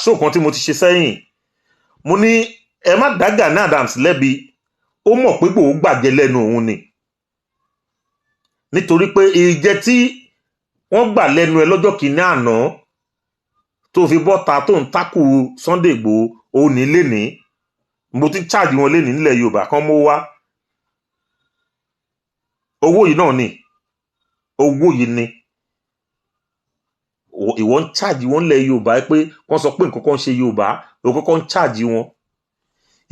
Speaker 2: show kan tí mo ti ṣe sẹ́yìn mo ní ẹ má dá Gani Adams lẹ́bi ó mọ̀ pé Igboho gbàjẹ́ lẹ́nu òun ni nítorí pé ìjẹ tí wọ́n gbà lẹ́nu ẹ lọ́jọ́ kìíní àná tó fi bọ́ta tó ń tákù Sunday Igboho òun ní lénìí mo ti charge wọn lénìí nílẹ̀ Yorùbá kan mọ́ wá owó yìí náà ni owó yìí ni ìwọ ń charge wọn nílẹ̀ Yorùbá pé wọ́n sọ pé nǹkan kan ṣe Yorùbá òun kọ́kọ́ ń charge wọn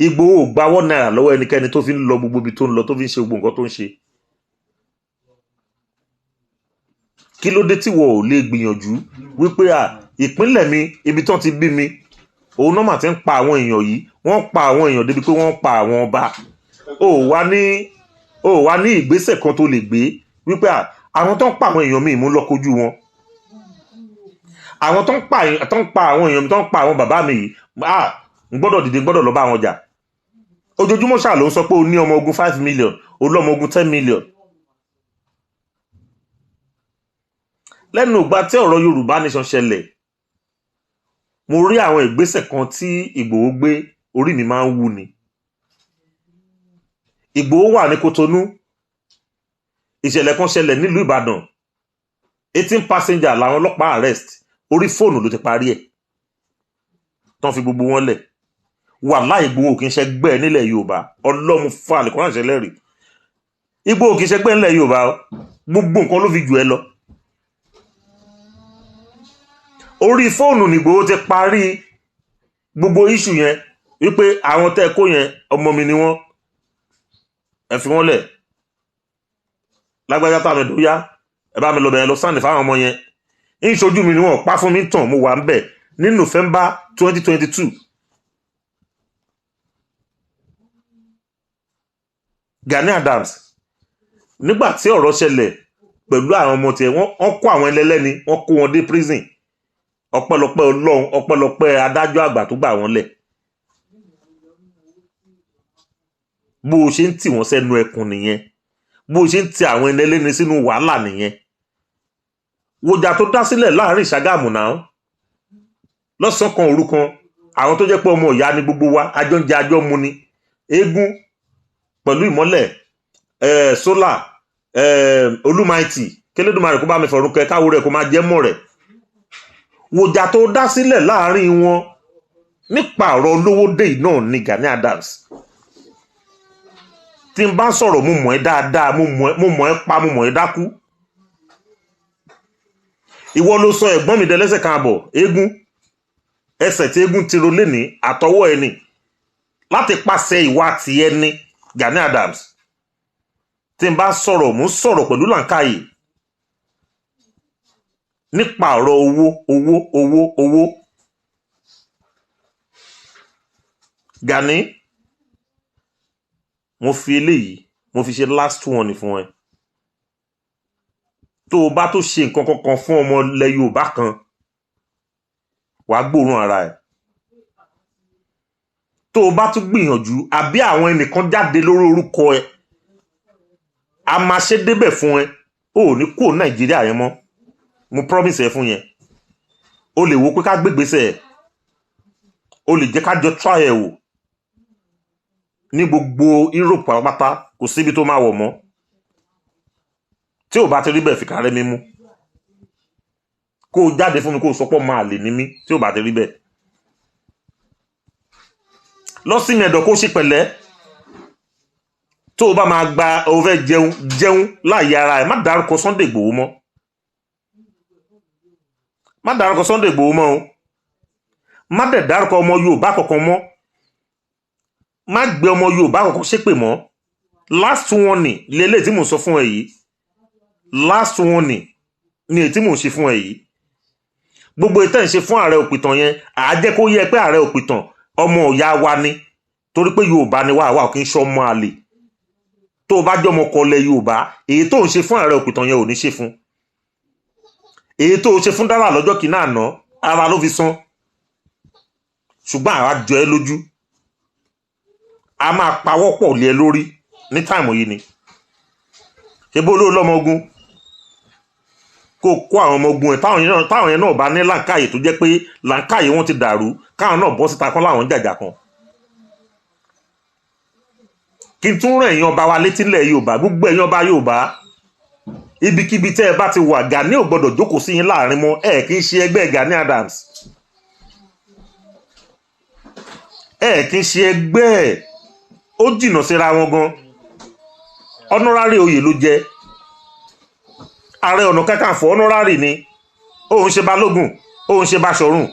Speaker 2: Ìgbòho ò gba £1 lọ́wọ́ ẹnikẹ́ni tó fi ń lọ gbogbo ibi tó ń lọ tó fi ń ṣe gbogbo nǹkan tó ń ṣe. Kí ló dé tí wọ́n ò lè gbìyànjú wípé ìpínlẹ̀ mi ibi tán ti bí mi òun náà mà ti ń pa àwọn èèyàn yìí, wọ́n pa àwọn èèyàn débi pé wọ́n pa àwọn ọba. Ó wá ní ìgbésẹ̀ kan tó lè gbé wípé àwọn tó ń pa àwọn èèyàn mi mú lọ kojú wọn. Àwọn tó ń pa àwọn èèyàn mi tó ń pa àwọn bàbá mi yìí ń gbọ́dọ̀ dìde, gbọ́dọ̀ lọ bá wọn jà. Ojoojúmọ́ ṣáà ló ń sọ pé ó ní ọmọ ogun 5 million, ó lọ́mọ ogun 10 million. Lẹ́nu ìgbà tí ọ̀rọ̀ Yorùbá nation ṣẹlẹ̀, mo rí àwọn ìgbésẹ̀ kan tí Ìgbòho gbé, orí mi máa ń wú ni. Ìgbòho wà ní Kotonu, ìṣẹ̀lẹ̀ kan ṣẹlẹ̀ nílùú Ìbàdàn, 18 passenger làwọn ọlọ́pàá arrest, orí fóònù ló ti parí ẹ̀ tán fi gbogbo wọn lẹ̀. Wàláhì Ìgbòho kì í ṣẹgbẹ́ nílẹ̀ Yorùbá, ọlọ́run fún àlùkùránì ṣẹlẹ̀ rí. Ìgbòho kì í ṣẹgbẹ́ nílẹ̀ Yorùbá, gbogbo nǹkan ló fi jù ẹ lọ. Orí fóònù ni Ìgbòho ti parí gbogbo issue yẹn wípé àwọn tẹ́ kó yẹn ọmọ mi ni wọ́n, ẹ fi wọ́n lẹ̀. Lágbájá tàbí ẹ̀dọ́ yá, ẹ bá mi lọ bẹ̀rẹ̀ lọ sáǹdì fáwọn ọmọ yẹn. Ń ṣojú mi ni wọ́n pa fún mi tàn, mo wà ń bẹ̀ ní November 2022. Gani Adams nígbà tí ọ̀rọ̀ ṣẹlẹ̀ pẹ̀lú àwọn ọmọ tiẹ̀, wọ́n kó àwọn ẹlẹ́lẹ́ni, wọ́n kó wọn dé prison. Ọpẹ́lọpẹ́ Ọlọ́run, ọpẹ́lọpẹ́ adájọ́ àgbà tó gbà wọ́n lẹ̀. Bó o ṣe ń tì wọ́n sẹ́nu ẹkùn nìyẹn, bó o ṣe ń ti àwọn ẹlẹ́lẹ́ni sínú wàhálà nìyẹn. Wòjà tó dá sílẹ̀ láàrin Ṣàgámù náà lọ́sàn kan òru kan, àwọn tó jẹ́ pé ọmọ ìyá ni gbogbo wa, àjọ ń jẹ àjọ mu ni. Eégún pẹ̀lú ìmọ́lẹ̀, sólà, Olúmaìtì, kélédùmarè kó bá mi fọ̀run kẹ́ káwó rẹ̀ kó máa jẹ́ mọ́ rẹ̀. Wòjà tó dá sílẹ̀ láàrin wọn nípa ọ̀rọ̀ olówó dé náà ni Gani Adams. Tí n bá sọ̀rọ̀ mo mọ̀ ẹ́ dáadáa, mo mọ̀ ẹ́ pa, mo mọ̀ ẹ́ dákú. Ìwọ ló sọ ẹ̀gbọ́n mi dẹlẹ́sẹ̀ kan àbọ̀, eégún, ẹsẹ̀ tí eégún ti ro léni àtọwọ́ ẹni láti pàṣẹ ìwà ti ẹni Gani Adams. Tí n bá sọ̀rọ̀ mo sọ̀rọ̀ pẹ̀lú làǹkàyè nípa ọ̀rọ̀ owó. Gani, mo fi eléyìí mo fi ṣe last one fún ẹ. Tó o bá tó ṣe nǹkan kankan fún ọmọ ilẹ̀ Yorùbá kan, wàá gbóòórùn ara ẹ̀. Tó o bá tún gbìyànjú àbí àwọn ẹnìkan jáde lórí orúkọ ẹ, a máa ṣe débẹ̀ fún ẹ, o ò ní kúrò Nàìjíríà yẹn mọ́. Mo promise ẹ fún yẹn. O lè wo pé ká gbégbèsè ẹ, o lè jẹ́ ká jọ try ẹ wò ní gbogbo Europe pátá, kò síbi tó máa wọ̀ mọ́. Tí ò bá ti rí bẹ́ẹ̀ fi kàrẹ́ mi mú, kó o jáde fún mi kó o sọpọ̀ máa lè ní mí tí ò bá ti rí bẹ́ẹ̀. Lọ sí mẹ́dọ̀ kó ṣe pẹ̀lẹ́. Tó o bá máa gba o fẹ́ jẹun láàyè ara ẹ̀, má dárúkọ Sunday Igboho mọ́. Má dárúkọ Sunday Igboho mọ́ o. Má dẹ̀ dárúkọ ọmọ Yorùbá kankan mọ́. Má gbé ọmọ Yorùbá kankan ṣépè mọ́. Last warning lélẹ̀ tí mò ń sọ fún ẹ yìí. Last warning ni èyí tí mò ń ṣe fún ẹ yìí. Gbogbo ìtàn ṣe fún ààrẹ òpìtàn yẹn, àá jẹ́ kó yẹ pé ààrẹ òpìtàn ọmọ ìyá wa ni, torí pé Yorùbá ni wà kí n ṣọ́ ọmọ àlè. Tó o bá jẹ́ ọmọ kọlẹ̀ Yorùbá, èyí tó ń ṣe fún ààrẹ òpìtàn yẹn ò ní ṣe fún. Èyí tó o ṣe fún Dára lọ́jọ́ kìíní àná, ara ló fi san. Ṣùgbọ́n àwa jọ ẹ lójú, a máa pawọ́pọ̀ lé ẹ lórí ní táìmù yìí ni. Ṣé bó ló lọ́mọ ogun? Kó kó àwọn ọmọ ogun ẹ̀ táwọn yẹn náà bá ní làǹkàyè tó jẹ́ pé làǹkàyè wọn ti dàrú, káwọn náà bọ́ síta kan láwọn jàjà kan. Kí n tún rán ẹ̀yin ọba wa létí ilẹ̀ Yorùbá, gbogbo ẹ̀yin ọba Yorùbá, ibikíbi tẹ́ ẹ bá ti wà, Gani ò gbọdọ̀ jókòó sí yín láàrin mọ́. Ẹ kì í ṣe ẹgbẹ́ Gani Adams. Ẹ kì í ṣe ẹgbẹ́ ẹ̀, ó jìnnà síra wọn gan. Honorary oyè ló jẹ́. Ààrẹ Ọ̀nà Kakanfò honorary ni. Òun ṣe Balógun, òun ṣe Báṣọ̀run.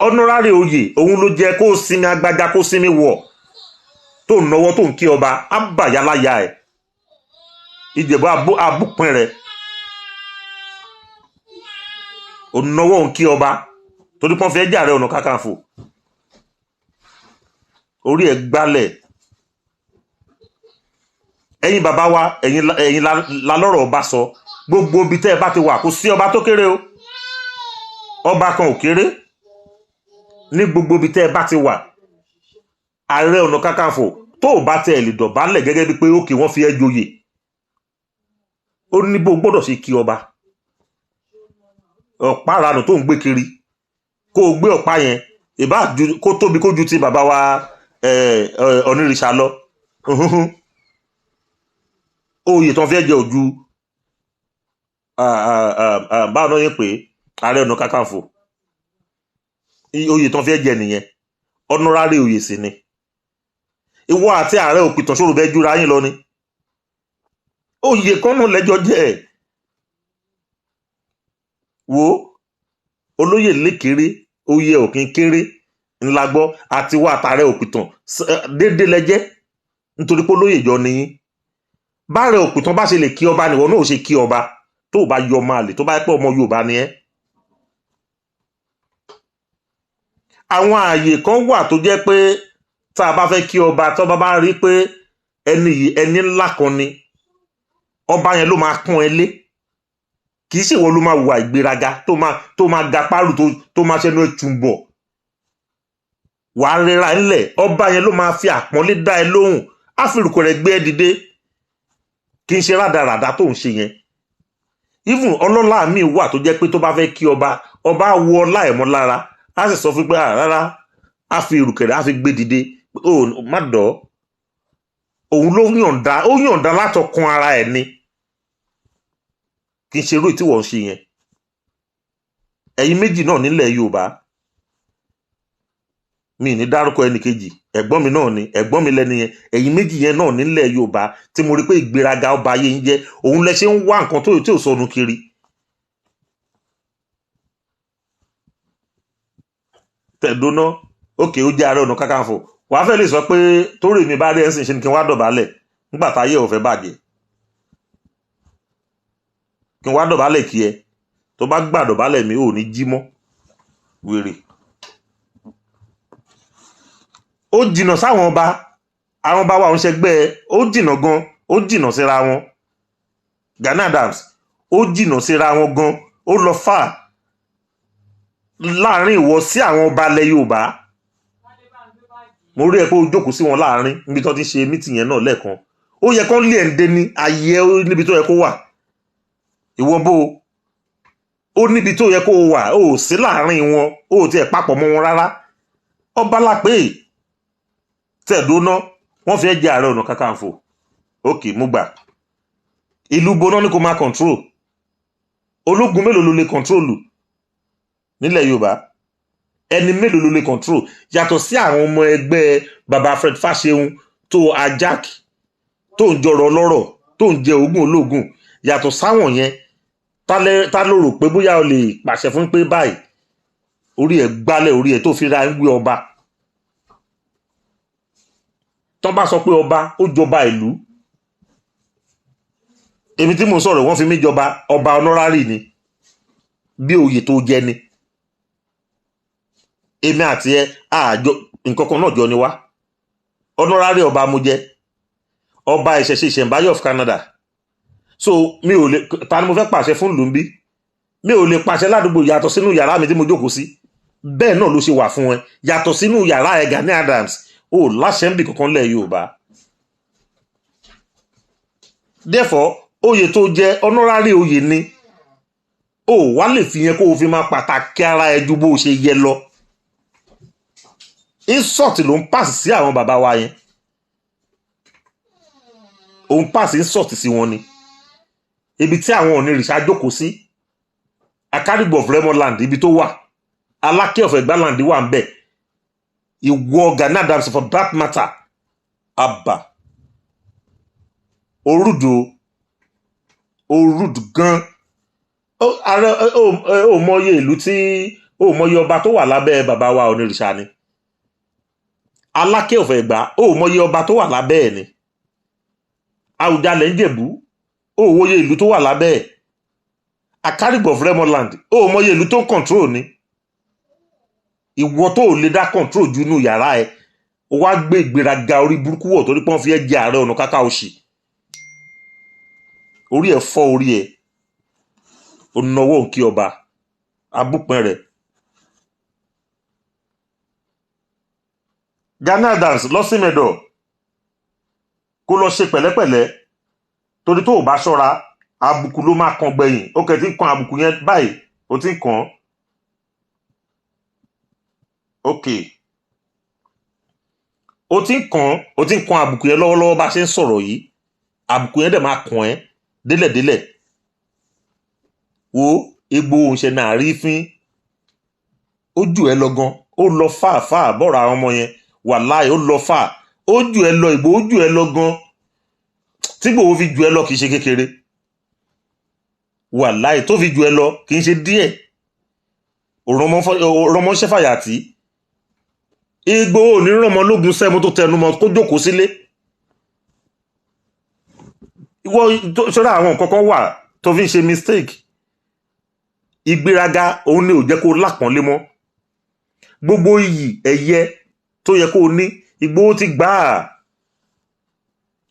Speaker 2: honorary oyè òun ló jẹ́ kó sinmi agbádá kó sinmi wọ̀ tó ń náwó tó ń kí ọba á bà yálàyà ẹ̀ Ìjẹ̀bú abúpin rẹ̀ ò náwó ń kí ọba torí pọ́n fẹ́ jàre ọ̀nà kakanfò orí ẹ̀ gbálẹ̀ ẹ̀yin bàbá wa ẹ̀yin lálọ́rọ̀ ọba sọ gbogbo ibi tẹ́ ẹ bá ti wà kò sí ọba tó kéré o ọba kan ò kéré ní gbogbo ibi tẹ́ ẹ bá ti wà ààrẹ ọ̀nà kakanfò tó o bá tẹ́ ẹ lè dọ̀bálẹ̀ gẹ́gẹ́ bí pé ókè wọ́n fi ẹ́ joyè ó ní bó gbọ́dọ̀ ṣe kí ọba ọ̀pá àrànù tó ń gbé kiri kó o gbé ọ̀pá yẹn ìbá kó tóbi kó ju ti bàbá wa onírìṣà lọ oyè tán fẹ́ jẹ ojú báwọn náà yẹn pé ààrẹ ọ̀nà kakanfò oyè tán fẹ́ jẹ nìyẹn honorary oyè sì ni ìwọ àti ààrẹ òpìtàn ṣòro bẹ́ẹ̀ jura yín lọ ni oyè kan náà lẹ́jọ́ jẹ́ ẹ̀ wo olóyè lékeré oyè òkín kéré ńlá gbọ́ àti wà àtàrẹ òpìtàn déédéé lẹ́jẹ́ nítorí pé olóyè jọ nìyí báàrẹ òpìtàn bá ṣe lè kí ọba nìwọ náà ò ṣe kí ọba tó bá yọ ọmọ àlè tó bá pẹ́ ọmọ Yorùbá ni ẹ́ àwọn ààyè kan wà tó jẹ́ pé tá a bá fẹ́ kí ọba tó bá rí pé ẹni ńlá kan ni ọba yẹn ló máa pọ́n ẹ lé kì í ṣèwọ ló máa wà ìgbéraga tó máa ga párù tó máa ṣẹnu ẹtùbọ̀ wàá rẹra ńlẹ̀ ọba yẹn ló máa fi àpọ́nlé dá ẹ lóhùn áfìrìkò rẹ̀ gbé ẹ dìde kì í ṣe rádaràdá tó ń ṣe yẹn even ọlọ́lá mi wà tó jẹ́ pé tó bá fẹ́ kí ọba wọ ọlá ẹ̀ mọ́ lára á sì sọ fún pé rárá á fi ìrùkẹ̀rẹ̀ á fi gbé dìde ó má dọ̀ òun ló yọ̀ǹda látọkàn ara ẹ̀ ni kì í ṣe irú tí wọ́n ń ṣe yẹn ẹ̀yin méjì náà nílẹ̀ Yorùbá mi ní dárúkọ ẹnì kejì ẹ̀gbọ́n mi náà ni ẹ̀gbọ́n mi lẹ́ni yẹn ẹ̀yin méjì yẹn náà nílẹ̀ Yorùbá tí mo rí pé ìgbéraga ọba ayé ń jẹ́ òun lẹ ṣe ń wá nǹkan tí ò sọnù kiri tẹ̀dóná òkè ó jẹ́ Ààrẹ Ọ̀nà Kakanfò wàá fẹ́ lè sọ pé torí mi bá rí ẹ̀sìn ṣe ni kí n wá dọ̀bálẹ̀ nígbà táyé ò fẹ́ bàjẹ́ kí n wá dọ̀bálẹ̀ kí ẹ tó bá gbà dọ̀bálẹ̀ mi ò ní jí mọ́ wèrè ó jìnnà sáwọn ọba àwọn ọba wa ń ṣẹgbẹ́ ó jìnnà gan ó jìnnà síra wọn Gani Adams ó jìnnà síra wọn gan ó lọ fà láàrin ìwọ sí àwọn ọba ilẹ̀ Yorùbá mo rí ẹ pé ó jókòó sí wọn láàrin níbi tó ti ṣe mítì yẹn náà lẹ́ẹ̀kan ó yẹ kó lé ẹ̀ǹdẹ́ ní ayé níbi tó yẹ kó wà ìwọ bó ó níbi tó yẹ kó wà ó sí láàrin wọn ó tiẹ̀ papọ̀ mọ́ wọn rárá ọba lápè tẹ̀dóná wọ́n fẹ́ jẹ́ Ààrẹ Ọ̀nà Kakanfò òkè mú gbà ìlú boná ní kó máa control ológun mélòó ló lè control nílẹ̀ Yorùbá ẹni mélòó ló lè control yàtọ̀ sí àwọn ọmọ ẹgbẹ́ baba Fred Fáṣẹ̀hùn tó ajak tó ń jọrọ ọlọ́rọ̀ tó ń jẹ ogún ológun yàtọ̀ sáwọn yẹn tá ló rò pé bóyá o lè pàṣẹ fún pé báyìí orí ẹ̀ gbálẹ̀ orí ẹ̀ tó fi ra ń gbé ọba tán bá sọ pé ọba ó jọba ìlú èmi tí mo sọ̀rọ̀ wọ́n fi mí jọba ọba honorary ni bí oyè tó jẹ ni èmi àti ẹ àjọ nǹkan kan náà jọ ni wá honorary ọba mo jẹ ọba ìṣẹ̀ṣe ìṣẹ̀ǹbáyé of Canada so mi ò lè ta ni mo fẹ́ pàṣẹ fún lùmbí mi ò lè pàṣẹ ládùúgbò yàtọ̀ sínú yàrá mi tí mo jókòó sí bẹ́ẹ̀ náà ló ṣe wà fún ẹ yàtọ̀ sínú yàrá ẹ Gani Adams ó láṣẹ́ǹbì kankan lẹ̀ Yorùbá therefore oyè tó jẹ honorary oyè ni ó wá lè fi yẹn kó o fi máa pàtàkì ara ẹ ju bó o ṣe yẹ lọ insult ló ń pass sí àwọn bàbá wa yẹn òun pass insult sí wọn ni ibi tí àwọn onírìṣà jókòó sí Akárìgbò of Remoland ibi tó wà Aláké of Ẹ̀gbáland wà ń bẹ̀ ìwọ Gani Adams for that matter àbà orúdò gan ó mọye ìlú tí ó mọyì ọba tó wà lábẹ́ bàbá wa onírìṣà ni. Aláké of Ẹ̀gbá ó mọyì ọba tó wà lábẹ́ ẹ̀ ni. Àwùjalẹ̀ ń Jẹ̀bú ó wòye ìlú tó wà lábẹ́ ẹ̀. Akárìgbò of Rẹ́mọland ó mọyì ìlú tó ń control ni. Ìwọ tó lè dá control ju inú yàrá ẹ̀ ó wá gbé ìgbéraga orí burúkú wọ̀ torí pé wọ́n fi ẹ́ jẹ Ààrẹ Ọ̀nà Kakanfò òṣì. Orí ẹ̀ fọ́ orí ẹ̀ ó náwó òǹkí ọba abúpẹ́ rẹ̀. Gani Adams lọ sí mẹ́dọ̀ kó lọ ṣe pẹ̀lẹ́pẹ̀lẹ́ torí tó o bá ṣọ́ra àbùkù ló máa kan gbẹ̀yìn. Ó kẹ́ ti ń kan àbùkù yẹn báyìí ó ti ń kàn. Ok ó ti ń kan àbùkù yẹn lọ́wọ́lọ́wọ́ bá ṣe ń sọ̀rọ̀ yìí. Àbùkù yẹn dẹ̀ máa kàn ẹ́ délẹ̀délẹ̀. Wo egbò òǹṣẹ náà rí fín ó jù ẹ lọ gan, ó lọ fàáfàá bọ́ra àwọn ọmọ yẹn wàláì ó lọ fà, ó jù ẹ lọ, Ìgbòho jù ẹ lọ gan, tí Ìgbòho fi jù ẹ lọ kì í ṣe kékeré wàláì, tó fi jù ẹ lọ kì í ṣe díẹ̀. òrọmọṣẹ́ fàyàtì Ìgbòho ní rọmọ lógun sẹ́mu tó tẹnumọ́ kó jókòó sílé. Ìwọ ṣọ́ra àwọn nǹkan kan wà tó fi ń ṣe mistake. Ìgbéraga òun ni ò jẹ́ kó lápọ́nlé mọ́. Gbogbo iyì ẹ̀yẹ tó yẹ kó ní Ìgbòho ti gbà á.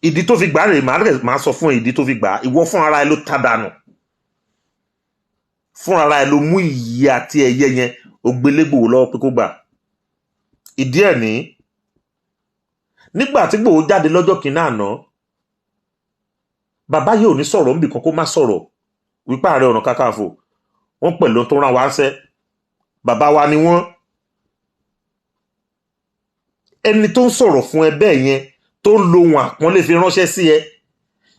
Speaker 2: Ìdí tó fi gbà rè máa sọ fún ìdí tó fi gbà á. Ìwọ fún ara ẹ ló ta dànù, fún ara ẹ ló mú iyì àti ẹ̀yẹ yẹn ògbélégbò lọ́wọ́ pé kó gbà. Ìdí ẹ̀ ní nígbà tí Ìgbòho jáde lọ́jọ́ kìíní àná, bàbá yìí ò ní sọ̀rọ̀ níbi kan kó má sọ̀rọ̀ wípé Ààrẹ Ọ̀nà Kakanfò wọ́n pẹ̀lú tó rán wa ń sẹ́, bàbá wa ni wọ́n. Ẹni tó ń sọ̀rọ̀ fún ẹ bẹ́ẹ̀ yẹn tó ń lo ohun àpọ́nlé fi ránṣẹ́ sí ẹ,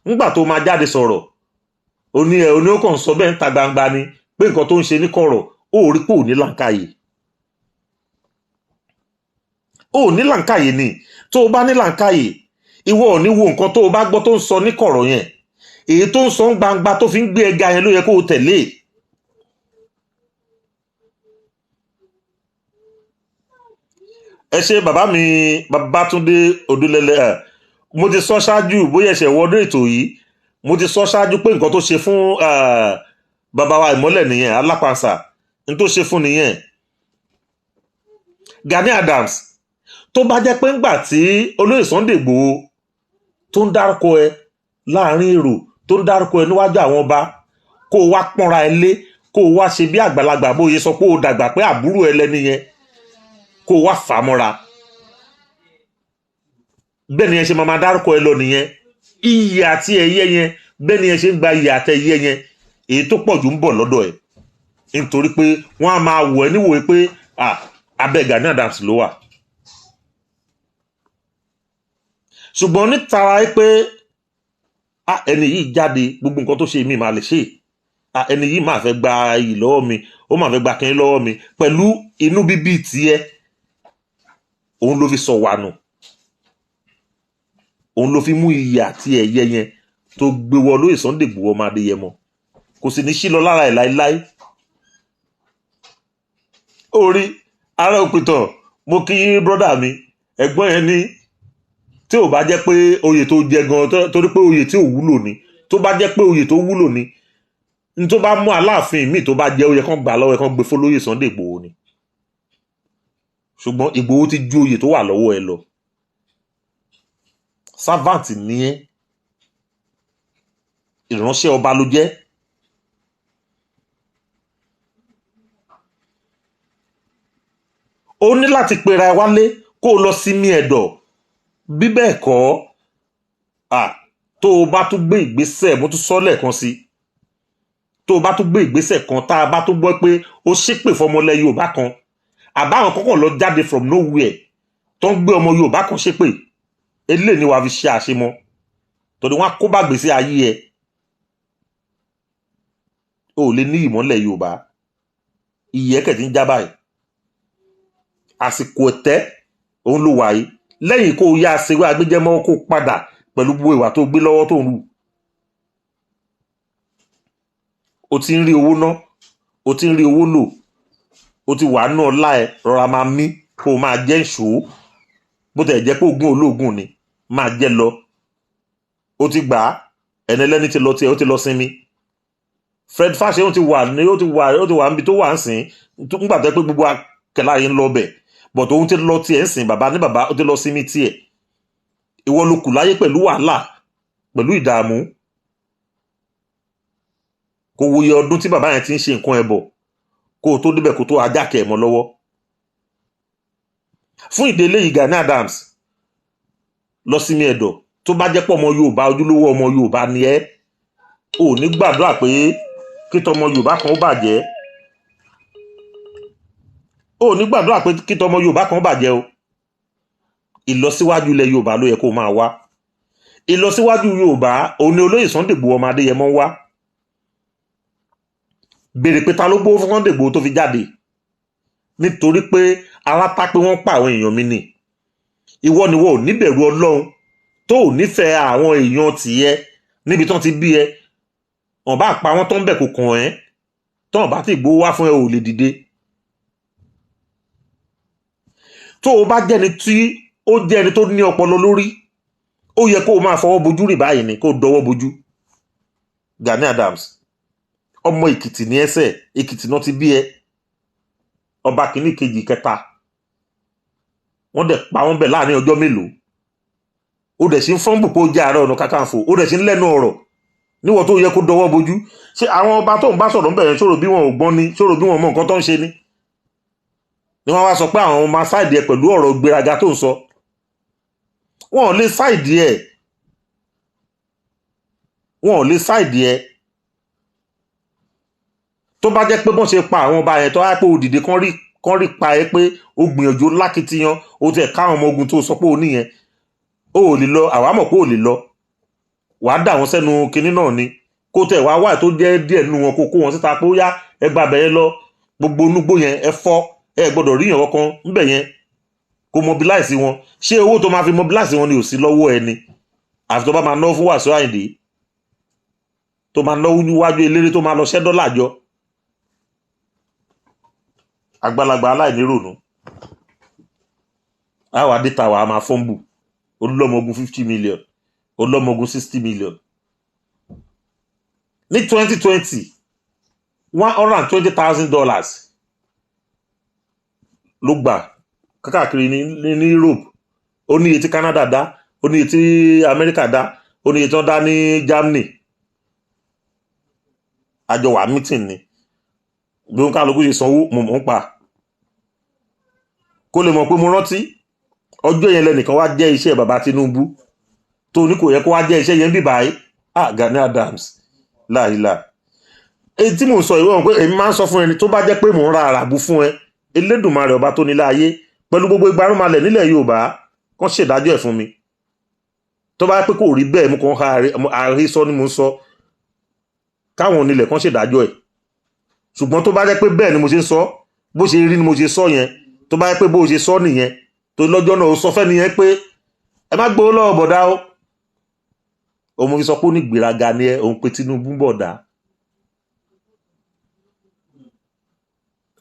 Speaker 2: nígbà tó máa jáde sọ̀rọ̀ oní ó kàn sọ bẹ́ẹ̀ ń ta gbangba ni pé nǹkan tó ń ṣe ní kọ̀rọ̀ ó rí pé ò ní làǹkàyè. Ó ní làǹkàyè ni. Tó o bá ní làǹkàyè ìwọ ò ní wo nǹkan tó o bá gbọ́ tó ń sọ ní kọ̀rọ̀ yẹn. Èyí tó ń sọ ń gbangba tó fi ń gbé ẹga yẹn ló yẹ kó o tẹ̀lé. Ẹ ṣe bàbá mi Babátúndé Odúlẹ̀lẹ̀, mo ti sọ ṣáájú bóyá ẹ̀ṣẹ̀ wọdún ètò yìí, mo ti sọ ṣáájú pé nǹkan tó ṣe fún bàbá wa Ìmọ́lẹ̀ nìyẹn, Alápàṣà ní tó ṣe fún nìyẹn. Gani Adams tó bá jẹ́ pé ńgbà tí olóyè Sunday Igboho tó ń dárúkọ ẹ láàrin èrò, tó ń dárúkọ ẹ níwájú àwọn ọba, kó o wá pọ́nra ẹ lé, kó o wá ṣe bí àgbàlagbà bóyá sọ pé o dàgbà pé àbúrò ẹ lẹ́ni yẹn, kó o wá fà á mọ́ra. Bẹ́ẹ̀ ni ẹ ṣe máa dárúkọ ẹ lọ nìyẹn. Iyì àti ẹ̀yẹ yẹn bẹ́ẹ̀ ni ẹ ṣe ń gba iyì àti ẹ̀yẹ yẹn, èyí tó pọ̀ jù ń bọ̀ lọ́dọ̀ ẹ̀, nítorí pé wọ́n á máa wọ̀ ẹ́ níwòye pé abẹ́ Gani Adams ló wà. Ṣùgbọ́n nítara pé ẹni yìí jáde, gbogbo nǹkan tó ṣe mí máa lè ṣe, ẹni yìí máa fẹ́ gba iyì lọ́wọ́ mi, ó máa fẹ́ gba kínní lọ́wọ́ mi, pẹ̀lú inú bíbí tiẹ̀, òun ló fi sọ wà nù, òun ló fi mú iyì àti ẹ̀yẹ yẹn tó gbé wọ lóyè Sunday Igboho ọmọ Adéyẹmọ, kò sì ní sí lọ lára ẹ̀ láéláé. Orí ara òpìtàn, mo kí brọ́dà mi, ẹ̀gbọ́n yẹn ní tí ò bá jẹ́ pé oyè tó jẹ gan, torí pé oyè tí ò wúlò ni, tó bá jẹ́ pé oyè tó wúlò ni, ní tó bá mú Aláàfin míì tó bá jẹ́ oyè kan gbà lọ́wọ́ ẹ̀ kan gbé fólóyè Sunday Igboho ni. Ṣùgbọ́n Igboho ti ju oyè tó wà lọ́wọ́ ẹ lọ. Servant ni ẹ́, ìránṣẹ́ ọba ló jẹ́. Ó ní láti pera ẹ wálé kó o lọ sinmi ẹ̀dọ̀. Bí bẹ́ẹ̀ kọ́ tó o bá tún gbé ìgbésẹ̀, mo tún sọ lẹ́ẹ̀kan sí, tó o bá tún gbé ìgbésẹ̀ kan tá a bá tún gbọ́ pé ó ṣépè fọmọlẹ̀ Yorùbá kan, àbáwọn kọ́kọ́ lọ jáde from nowhere tó ń gbé ọmọ Yorùbá kan ṣépè, eléyìí ni wàá fi ṣe àṣemọ, torí wọn á kó bá gbèsè ayé ẹ. O ò lè ní ìmọ́lẹ̀ Yorùbá, ìyẹ́kẹ̀ tí ń já báyìí. Àsìkò ẹ̀tẹ́ òun ló wà yìí, lẹ́yìn kó o yá aṣèwé agbẹjẹmọ́ kó padà pẹ̀lú gbogbo ìwà tó gbé lọ́wọ́ tó ń rù. O ti ń rí owó ná, o ti ń rí owó lò, o ti wà nù ọlá ẹ rọra máa mí kó o máa jẹ́ ìṣó bó tẹ̀ jẹ́ pé ogún olóògùn ni máa jẹ́ lọ o ti gbà á ẹni ẹlẹ́ni ti lọ tiẹ̀ ó ti lọ sinmi Fred Fashe ó ti wà níbi tó wà ń sìn nígbà tó pé gbogbo akẹ́lá yìí ń lọ bẹ̀ bọ̀ tó ń ti lọ tiẹ̀ ń sìn bàbá ní bàbá ó ti lọ sinmi tiẹ̀ ìwọ ló kù láyé pẹ̀lú wàhálà pẹ̀lú ìdààmú kò wòye ọdún tí bàbá yẹn ti ń ṣe nǹkan ẹ̀ bọ̀ kó o tó débẹ̀ kó tó ajá kẹ̀ mọ́ lọ́wọ́ fún ìdílé yìí Gani Adams lọ sinmi ẹ̀dọ̀ tó bá jẹ́ pọ̀ ọmọ Yorùbá ojúlówó ọmọ Yorùbá ni ẹ́ ò ní gbàdúrà pé kí tọmọ Yorùbá kan ó bàjẹ́ ò ní gbàdúrà pé kí tọmọ Yorùbá kan ó bàjẹ́ o ìlọsíwájú ilẹ̀ Yorùbá ló yẹ kó máa wá ìlọsíwájú Yorùbá òun ni olóyè Sunday Igboho ọmọ Adéyẹmọ wá béèrè pé ta ló gbówó fún Sunday Igboho tó fi jáde nítorí pé alápá pé wọ́n pa àwọn èèyàn mi ni ìwọ ni wọ́n ò níbẹ̀rù Ọlọ́run tó ò nífẹ̀ẹ́ àwọn èèyàn tìẹ níbi tán ti bí ẹ wọ́n bá pa wọ́n tó ń bẹ̀ kò kàn ẹ́ tán bá ti gbówó wá fún ẹ ò lè dìde tó o bá jẹ́ni tí ó jẹ́ ẹni tó ní ọpọlọ lórí ó yẹ kó o máa fọwọ́ bojú rì báyìí ni kó o dọwọ́ bojú Gani Adams ọmọ Èkìtì ní ẹsẹ̀ Èkìtì náà ti bí ẹ ọba kìíní kejì kẹta wọ́n dẹ̀ pa wọ́n bẹ̀ láàrin ọjọ́ mélòó ó dẹ̀ sí ń fọ́nbù pé ó jẹ́ Ààrẹ Ọ̀nà Kakanfò ó dẹ̀ sí ń lẹ́nu ọ̀rọ̀ níwọ̀n tó yẹ kó dọwọ́ bojú ṣé àwọn ọba tó ń bá sọ̀rọ̀ ń bẹ̀rẹ̀ ṣòro bí wọn ò gbọ́n ni ṣòro bí wọn mọ nǹkan tó ń ṣe ni wọ́n wá sọ pé àwọn ọmọ sáìdì ẹ pẹ̀lú ọ̀rọ̀ gbéraga tó ń sọ wọn ò lè sáìdì ẹ wọn ò lè sáìdì ẹ tó bá jẹ́ pé bọ́n ṣe pa àwọn ọba yẹn tó wáyé pé òdìdí kan rí pa ẹ pé ó gbìyànjú lákìtìyàn ó tẹ̀ káwọn ọmọ ogun tó sọ pé ó níyẹn ó ò lè lọ àwa mọ̀ pé ò lè lọ wàá dà wọ́n sẹ́nu kinní náà ni kó tẹ̀ wá wà tó jẹ́ díẹ̀ nínú wọn kó kó wọn síta pé ó yá ẹ gba abẹ yẹn lọ gbogbo onúgbó yẹn ẹ fọ́ ẹ gbọ́dọ̀ ríyàn kankan níbẹ̀ yẹn kó mobilize wọn ṣé owó tó máa fi mobilize wọn ni ò sí lọ́wọ́ ẹ ni àfi tó bá máa náwó fún Wàsíù Àyìndé tó máa náwó níwájú eléré tó máa lọ ṣẹ́ dọ́là jọ àgbàlagbà aláìnírònú àwọn adéta wa máa fọ́nbù olùlọ́mọogun 50 million olùlọ́mọogun 60 million ní 2020 $120,000 ló gbà káàkiri ní Europe ó ní iye tí Canada dá ó ní iye tí America dá ó ní iye tí wọ́n dá ní Germany àjọ wà meeting ni bí wọn kálukú ṣe sanwó mọ̀ ń pa kó lè mọ̀ pé mo rántí ọjọ́ yẹn lẹ́nìkan wá jẹ́ iṣẹ́ bàbá Tinubu tó ní kò yẹ kó wá jẹ́ iṣẹ́ yẹn bí báyìí Gani Adams láìla èyí tí mò ń sọ ìwọ̀n pé èmi máa ń sọ fún ẹni tó bá jẹ́ pé mò ń ra àràbù fún ẹ Elédùmarè ọba tó nílé ayé pẹ̀lú gbogbo ìgbárùnmalẹ̀ nílẹ̀ Yorùbá kàn ṣèdájọ́ ẹ̀ fún mi tó bá pé kò rí bẹ́ẹ̀ mú kàn àrísọ ni mo ń sọ káwọn onílẹ̀ kàn ṣèdájọ́ ẹ̀ ṣùgbọ́n tó bá jẹ́ pé bẹ́ẹ̀ ni mo ṣe ń sọ bó ṣe rí ni mo ṣe sọ yẹn tó bá jẹ́ pé bó ṣe sọ nìyẹn tó lọ́jọ́ náà ó sọ fẹ́ nìyẹn pé ẹ má gbowó lọ́wọ́ bọ̀dá o òun fi sọ pé ó ní ìgbéraga ni ẹ òun pé Tinubu bọ̀dá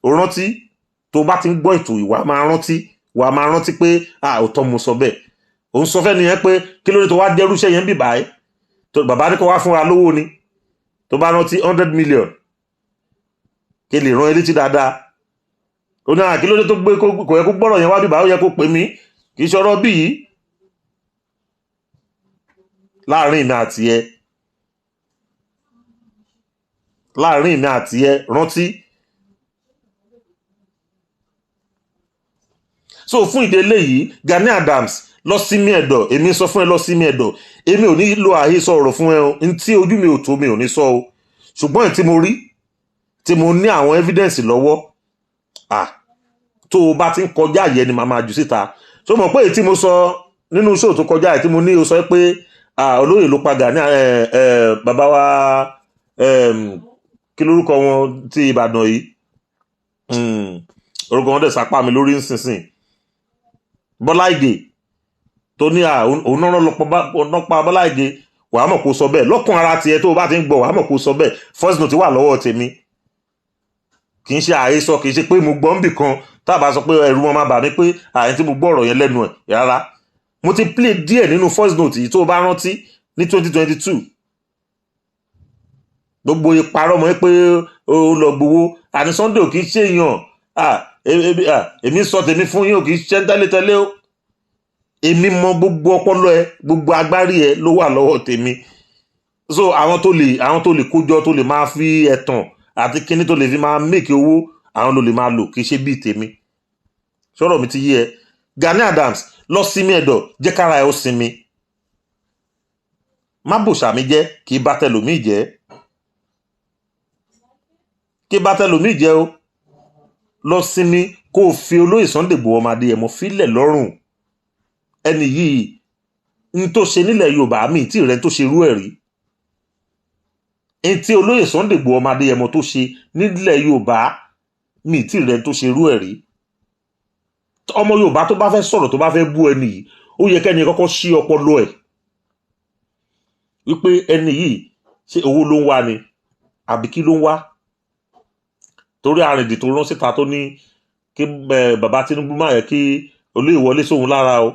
Speaker 2: ó rántí tó bá ti ń gbọ́ ètò ìwà máa rántí pé òótọ́ mo sọ bẹ́ẹ̀ òun sọ fẹ́ nìyẹn pé kí ló dé tó wá jẹ́rú iṣẹ́ yẹn bíbá ẹ tó bàbá ní kó wá fúnra lówó ni tó bá rántí 100 million kí lè rán ẹ létí dáadáa ó ní kí ló dé tó gbé kò yẹ kó gbọ́rọ̀ yẹn wá bíbá ó yẹ kó pè mí kì í ṣọ̀rọ̀ bí yìí láàrin ìmì àti ẹ rántí so fún ìdílé yìí Gani Adams lọ sinmi ẹ̀dọ̀ èmi sọ fún ẹ lọ sinmi ẹ̀dọ̀ èmi ò ní lo àhesọ ọ̀rọ̀ fún ẹ o n tí ojú mi ò tó mi ò ní sọ o ṣùgbọ́n tí mo rí tí mo ní àwọn evidence lọ́wọ́ tó o bá ti ń kọjá yẹn ni màá máa jù síta so mọ̀ pé èyí tí mo sọ nínú show tó kọjá yìí tí mo ní o sọ pé olóyè ló pa Gani bàbá wa kí lórúkọ wọn ti Ìbàdàn yìí orúkọ wọn dẹ̀ sápá mi lórí nísinsìnyí Bọ́lá Ìgè tó ní òun náà lọ́pàá Bọ́lá Ìgè wàá mọ̀ kó sọ bẹ́ẹ̀ lọ́kùn ara tiẹ̀ tó o bá ti ń gbọ́ wàá mọ̀ kó sọ bẹ́ẹ̀ first note wà lọ́wọ́ tèmi kì í ṣe àhesọ, kì í ṣe pé mo gbọ́ níbì kan tábà sọ pé ẹ̀rù wọn máa bà mí pé àyè tí mo gbọ́ ọ̀rọ̀ yẹn lẹ́nu ẹ̀ rárá. Mo ti play díẹ̀ nínú voice note yìí tó o bá rántí ní 2022. Gbogbo ìparọ́ mọ́ pé ó lọ gbowó àní Sunday ò kì í ṣe èèyàn èmi sọ tèmi fún yín ò kì í ṣe tẹ́lẹ̀tẹ́lẹ̀ o. Èmi mọ gbogbo ọpọlọ ẹ, gbogbo agbárí ẹ ló wà lọ́wọ́ tèmi. So àwọn tó lè kójọ tó lè máa fi ẹ̀tàn àti kíní tó lè fi máa make owó àwọn ló lè máa lò, kì í ṣe bíi tèmi. Sọ̀rọ̀ mi ti yé ẹ. Gani Adams lọ sinmi ẹ̀dọ̀, jẹ́ kára ẹ ó sinmi. Má bòṣà mi jẹ́ kì í bá tẹlòmíì jẹ́. Kí bá tẹlòmíì jẹ́ o. Lọ sinmi kó o fi olóyè Sunday Igboho ọmọ Adéyẹmọ fílẹ̀ lọ́rùn. Ẹni yìí n tó ṣe nílẹ̀ Yorùbá mi tí rẹ̀ tó ṣe rú ẹ̀ rí. N tí olóyè Sunday Igboho ọmọ Adéyẹmọ tó ṣe nílẹ̀ Yorùbá mi tí rẹ̀ tó ṣe rú ẹ̀ rí. Ọmọ Yorùbá tó bá fẹ́ sọ̀rọ̀ tó bá fẹ́ bú ẹni yìí ó yẹ kẹ́ni kọ́kọ́ ṣí ọpọlọ ẹ̀ wípé ẹni yìí ṣé owó ló ń wá ni àbí kí ló ń wá. Torí àrìndì tó rán síta tó ní kí bàbá Tinubu máa yẹ kí olóyè wọlé sóhun lára o.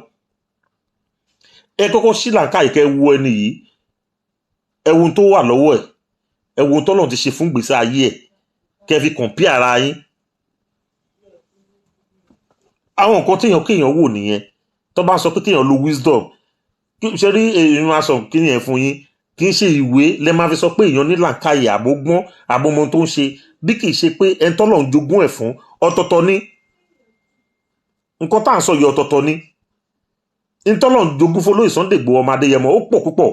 Speaker 2: Ẹ kọ́kọ́ ṣí làǹkà yìí kẹ́ wo ẹni yìí, ẹ̀wùn tó wà lọ́wọ́ ẹ̀, ẹ̀wùn tọ́lọ́run ti ṣe fún gbèsè ayé ẹ̀, kẹ́ fi compare ara yín. Àwọn nǹkan kéèyàn wò nìyẹn. Tó bá sọ pé kéèyàn lo wisdom, ṣe rí èèyàn máa sọ kíni ẹ̀ fún yín, kì í ṣe ìwé lẹ máa fi sọ pé èèyàn ní làǹkàyè àbógbọ́n àbọmọ tó ń ṣe, bí kì í ṣe pé ẹni tọ́lọ́run jogún ẹ̀ fún ọ̀tọ̀ọ̀tọ̀ ní. Nǹkan tá à ń sọ yìí ọ̀tọ̀ọ̀tọ̀ ní. Ntọ́lọ́run jogún fún olóyè Sunday Igboho ọmọ Adéyẹmọ ó pọ̀ púpọ̀.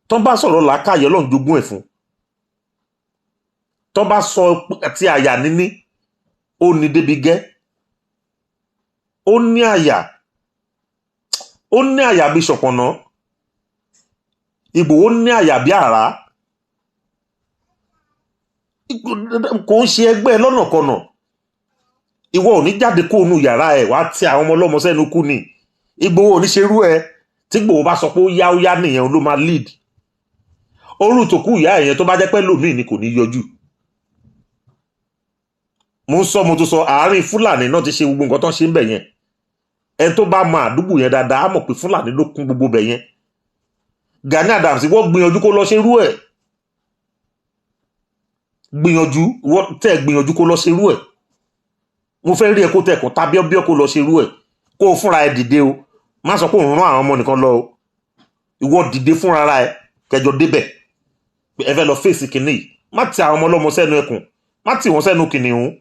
Speaker 2: Tọ́ bá sọ̀rọ̀ làákàyè Ọlọ́run jogún ẹ̀ fún. Tọ́ bá sọ ti àyà níní ó ní débi gẹ́. Ó ní àyà bí ṣọ̀pọ̀nà. Ìgbòho ní àyà bí àrá. Kò ń ṣe ẹgbẹ́ lọ́nàkọnà. Ìwọ ò ní jáde kó inú yàrá ẹ̀ wá tí àwọn ọmọ ọlọ́mọ sẹ́nu kú ni. Ìgbòho ò ní ṣerú ẹ. Tí Ìgbòho bá sọ pé ó yá nìyẹn ló máa lead. Orú tó kú ìyá ẹ̀yẹn tó bá jẹ́ pé lòmíì ni kò ní yọjú. Mo tún sọ àárín Fúlàní náà ti ṣe gbogbo nǹkan tó ń ṣe ń bẹ̀ yẹn. Ẹni tó bá mọ àdúgbò yẹn dáadáa á mọ̀ pé Fúlàní ló kún gbogbo bẹ̀ yẹn. Gani Adams wọ́n gbìyànjú kó lọ ṣerú ẹ̀. Gbìyànjú kó lọ ṣerú ẹ̀. Mo fẹ́ rí ẹ kó tẹ̀kọ̀ tàbí ọbẹ̀ kó lọ ṣerú ẹ̀. Kó o fúnra ẹ dìde o. Má sọ pé òun rán àwọn ọmọ nìkan lọ o. Ìwọ dìde fúnra ẹ kẹjọ débẹ̀. Ẹ fẹ́ lọ fèsì kìíní. Má ti àwọn ọmọ ọlọ́mọ sẹ́nu ẹkùn. Má ti wọn sẹ́nu kìnìún.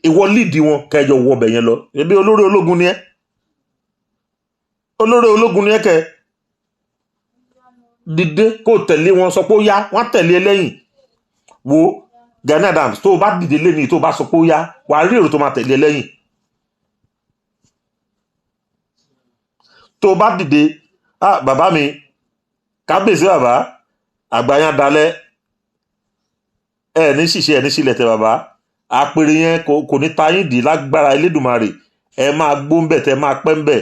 Speaker 2: Ìwọ líìdì wọn kẹjọ wọ ọbẹ̀ yẹn lọ. Ẹbí olórí ológun ni ẹ́. Olórí ológun ni ẹ́ kẹ. Dìde kó tẹ̀lé wọn sọ pé ó yá. Wọ́n tẹ̀lé ẹ lẹ́yìn. Wo Gani Adams tó o bá dìde lẹ́ni tó o bá sọ pé ó yá wà á rí èrò tó máa tẹ̀lé ẹ lẹ́yìn. Tó o bá dìde bàbá mi kábíyèsí bàbá àgbáyán dalẹ̀ ẹ ní ṣìṣe ẹ ní sílẹ̀ tẹ bàbá àpèrè yẹn kò ní tayín dì lágbára Elédùmarè ẹ máa gbó ń bẹ̀ tẹ máa pẹ́ ń bẹ̀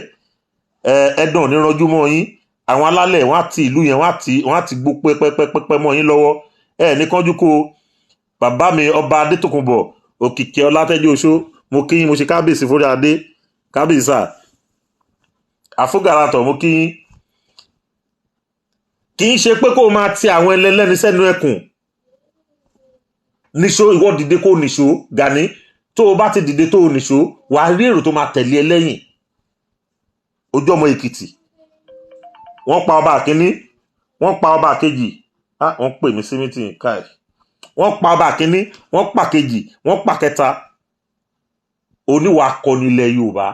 Speaker 2: ẹ̀dùn níranjú mọ́ yín àwọn alálẹ̀ wọ́n á ti ìlú yẹn wọ́n á ti gbó pẹ́pẹ́pẹ́pẹ́ mọ́ yín lọ́wọ́ ẹ ní kánjú kó bàbá mi ọba Adétòkunbọ̀ Òkìkí Ọlátẹ́jú Oṣó mo kí yín mo ṣe kábíyèsí fúnra adé kábíyèsí sà àfúgàràtọ̀ mo kí yín. Kì í ṣe pé kó máa ti àwọn ẹlẹ́ni sẹ́nu ẹkùn níṣó ìwọ dìde kó níṣó Gani tó o bá ti dìde tó o níṣó wà á rí èrò tó máa tẹ̀lé ẹ lẹ́yìn. Ojú ọmọ Èkìtì wọ́n pa ọba àkíní wọ́n pa ọba àkejì wọ́n pè mí sí mítìn káì wọ́n pa ọba àkíní wọ́n pa kejì wọ́n pa kẹta. Oníwà akọni ilẹ̀ Yorùbá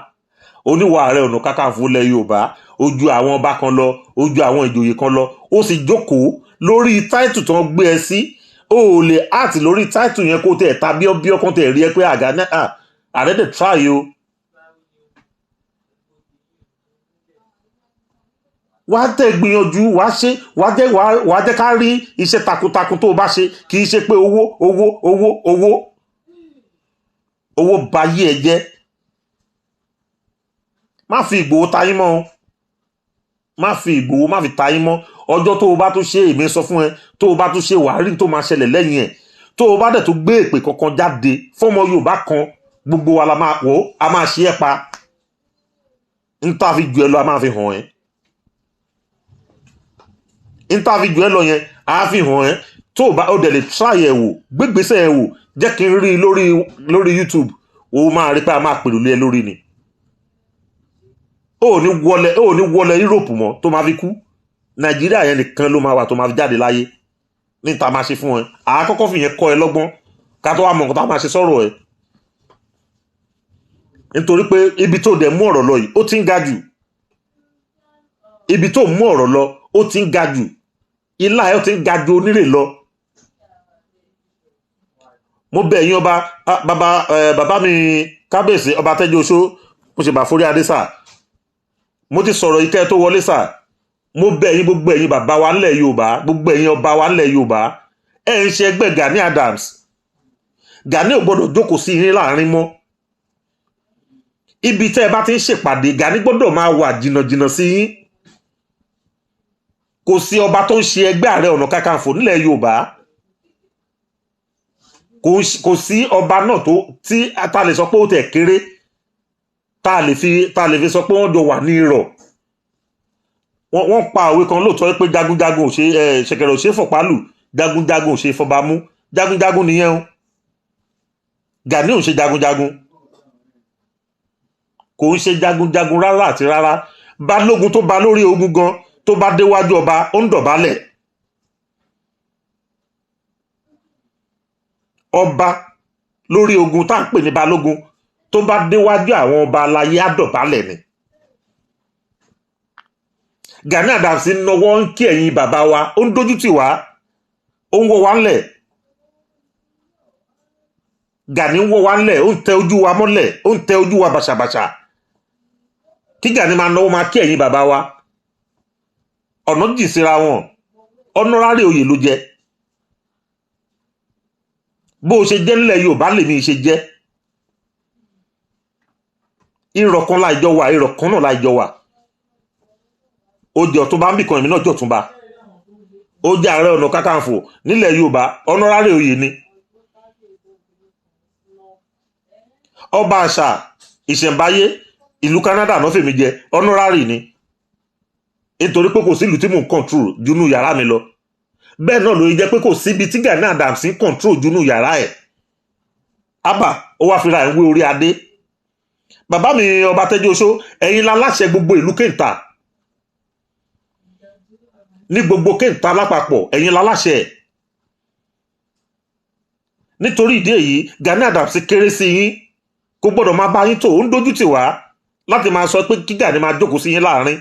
Speaker 2: oníwà Ààrẹ Ọ̀nà Kakanfò ilẹ̀ Yorùbá ojú àwọn ọba kan lọ ojú àwọn ìjòyè kan lọ ó sì jókòó lórí táìtù tó ń gbé ẹ sí ó lè áàtì lórí táìtù yẹn kó tẹ̀ tàbí ọbí ọkàn tẹ̀ rí ẹ pé ààrẹ dẹ̀ try o. Wà á tẹ̀ gbìyànjú wà á jẹ́ ká rí iṣẹ́ takuntakun tó o bá ṣe kì í ṣe pé owó bayé ẹ jẹ́. Má fi Ìgbòho tayín mọ́ o. Má fi Ìgbòho má fi tayín mọ́ ọjọ́ tó o bá tún ṣe èmi sọ fún ẹ tó o bá tún ṣe wàá rí tó máa ṣẹlẹ̀ lẹ́yìn ẹ̀ tó o bá dẹ̀ tó gbé èpè kankan jáde fọ́mọ Yorùbá kan gbogbo wa la máa wò ó a máa ṣe ẹ́ pa ń tá a fi jù ẹ lọ a máa fi hàn ẹ́ ń tá a fi jù ẹ lọ yẹn a fi hàn ẹ́ tó o bá o dẹ̀ lè try ẹ̀ wò gbégbèsè ẹ̀ wò jẹ́ kí n rí i lórí YouTube o máa rí pé a máa pèrò lé ẹ lórí ni o ò ní wọlé Europe mọ́ tó máa fi kú Nàìjíríà yẹn nìkan ló máa wà tó máa fi jáde láyé ní ta máa ṣe fún ẹ àkọ́kọ́ fi yẹn kọ́ ẹ lọ́gbọ́n ká tó wá mọ̀ nǹkan tá máa ṣe sọ̀rọ̀ ẹ nítorí pé ibi tó dẹ̀ mú ọ̀rọ̀ lọ yìí ó ti ń ga jù ibi tó mú ọ̀rọ̀ lọ ó ti ń ga jù ilá ẹ ó ti ń ga jù onírè lọ mo bẹ̀ yín ọba bàbá mi kábíyèsí ọba tẹ́jú oṣó mo ṣe bà forí adé sà mo ti sọ̀rọ̀ ikẹ́ tó wọlé sà mo bẹ̀ yín gbogbo ẹ̀yin bàbá wa ńlẹ̀ Yorùbá gbogbo ẹ̀yin ọba wa ńlẹ̀ Yorùbá ẹ̀ ń ṣe ẹgbẹ́ Gani Adams Gani ò gbọ́dọ̀ jókòó sí yín láàrin mọ́ ibi tẹ́ ẹ bá ti ń ṣèpàdé Gani gbọ́dọ̀ máa wà jìnnàjìnnà sí yín kò sí ọba tó ń ṣe ẹgbẹ́ Ààrẹ Ọ̀nà Kakanfò nílẹ̀ Yorùbá kò sí ọba náà tó tí ta lè sọ pé ó tẹ̀ kéré ta lè fi sọ pé wọ́n jọ wà ní irọ́ wọ́n pa òwe kan lóòótọ́ pé jagunjagun ò ṣe ṣẹ̀kẹ̀rẹ̀ ò ṣe fọ̀pálù jagunjagun ò ṣe fọbamú jagunjagun nìyẹn o Gani ò ń ṣe jagunjagun kò ń ṣe jagunjagun rárá àti rárá balógun tó ba lórí ogun gan tó bá déwájú ọba ó ń dọ̀bálẹ̀ ọba lórí ogun tá à ń pè ní balógun tó bá déwájú àwọn ọba aláyé á dọ̀bálẹ̀ ni Gani Adams ń nọwọ́ ń kí ẹ̀yin bàbá wa ó ń dójú tì wá ó ń wọ́ wá ńlẹ̀ Gani ń wọ́ wá ńlẹ̀ ó ń tẹ ojú wa mọ́lẹ̀ ó ń tẹ ojú wa bàṣàbàṣà kí Gani máa náwó máa kí ẹ̀yin bàbá wa ọ̀nà jì síra wọn ọ̀nọ́rárì oyè ló jẹ bó o ṣe jẹ́ nílẹ̀ Yorùbá lèmi ṣe jẹ́ irọ́ kan láìjọ wà irọ́ kan náà láìjọ wà ó jẹ́ Ọ̀túnba ń bì kan èmi náà jẹ́ Ọ̀túnba ó jẹ́ Ààrẹ Ọ̀nà Kakanfò nílẹ̀ Yorùbá ọ̀nọ́rárì oyè ni ọba àṣà ìṣẹ̀ǹbáyé ìlú Canada náà fèmí jẹ ọ̀nọ́rárì ni nítorí pé kò sí ìlú tí mò ń control jùnú yàrá mi lọ bẹ́ẹ̀ náà ló jẹ́ pé kò síbi tí Gani Adams ń control jùnú yàrá ẹ̀ abba ó wá fira ẹ̀ ń wé orí adé bàbá mi ọba tẹ́jú oṣó ẹ̀yin láláṣẹ gbogbo ìlú kéńtà ní gbogbo kéńtà lápapọ̀ ẹ̀yin láláṣẹ ẹ̀ nítorí ìdí èyí Gani Adams kéré sí yín kò gbọ́dọ̀ máa bá yín tó ń dójú tì wá láti máa sọ pé kí Gani máa jókòó sí yín láàrin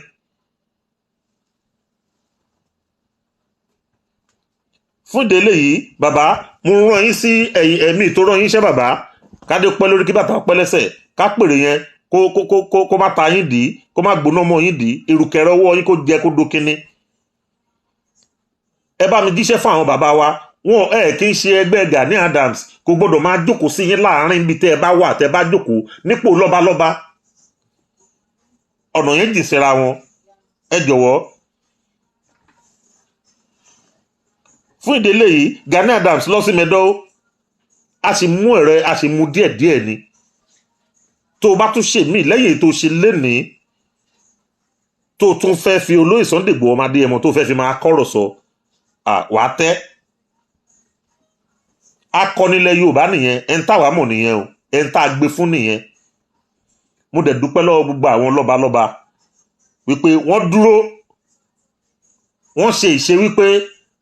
Speaker 2: fún ìdílé yìí bàbá mo rán yín sí ẹ̀mí tó rán yín iṣẹ́ bàbá kádé pẹ́ lórí kí bàtà pẹ́ lẹ́sẹ̀ ká pèrè yẹn kó má ta yín dì í kó má gbóná mọ́ yín dì í ìrùkẹ̀rẹ̀ ọwọ́ yín kó jẹ kó do kínní ẹ bá mi jíṣẹ́ fún àwọn bàbá wa wọn kì í ṣe ẹgbẹ́ Gani Adams kò gbọ́dọ̀ máa jókòó sí yín láàrin ibi tẹ́ ẹ bá wà tẹ́ ẹ bá jókòó nípò lọ́balọ́ba ọ̀nà yẹn jì síra wọn ẹ jọ̀wọ́ fún ìdílé yìí Gani Adams lọ sí mẹ́dọ́ a sì mú ẹ̀rẹ́ a sì mú díẹ̀díẹ̀ ni tó o bá tún ṣe mí lẹ́yìn tó ṣe lénìí tó tún fẹ́ fi olóyè Sunday Igboho ọmọdé ẹmọ tó fẹ́ fi máa kọ́rọ̀ sọ wàá tẹ́ akọnilẹ̀ Yorùbá nìyẹn ẹ̀ ń tàwa mọ̀ nìyẹn o ẹ̀ ń tà gbé fún nìyẹn mo dẹ̀ dúpẹ́ lọ́wọ́ gbogbo àwọn lọ́balọ́ba wípé wọ́n dúró wọ́n ṣe ìṣe wípé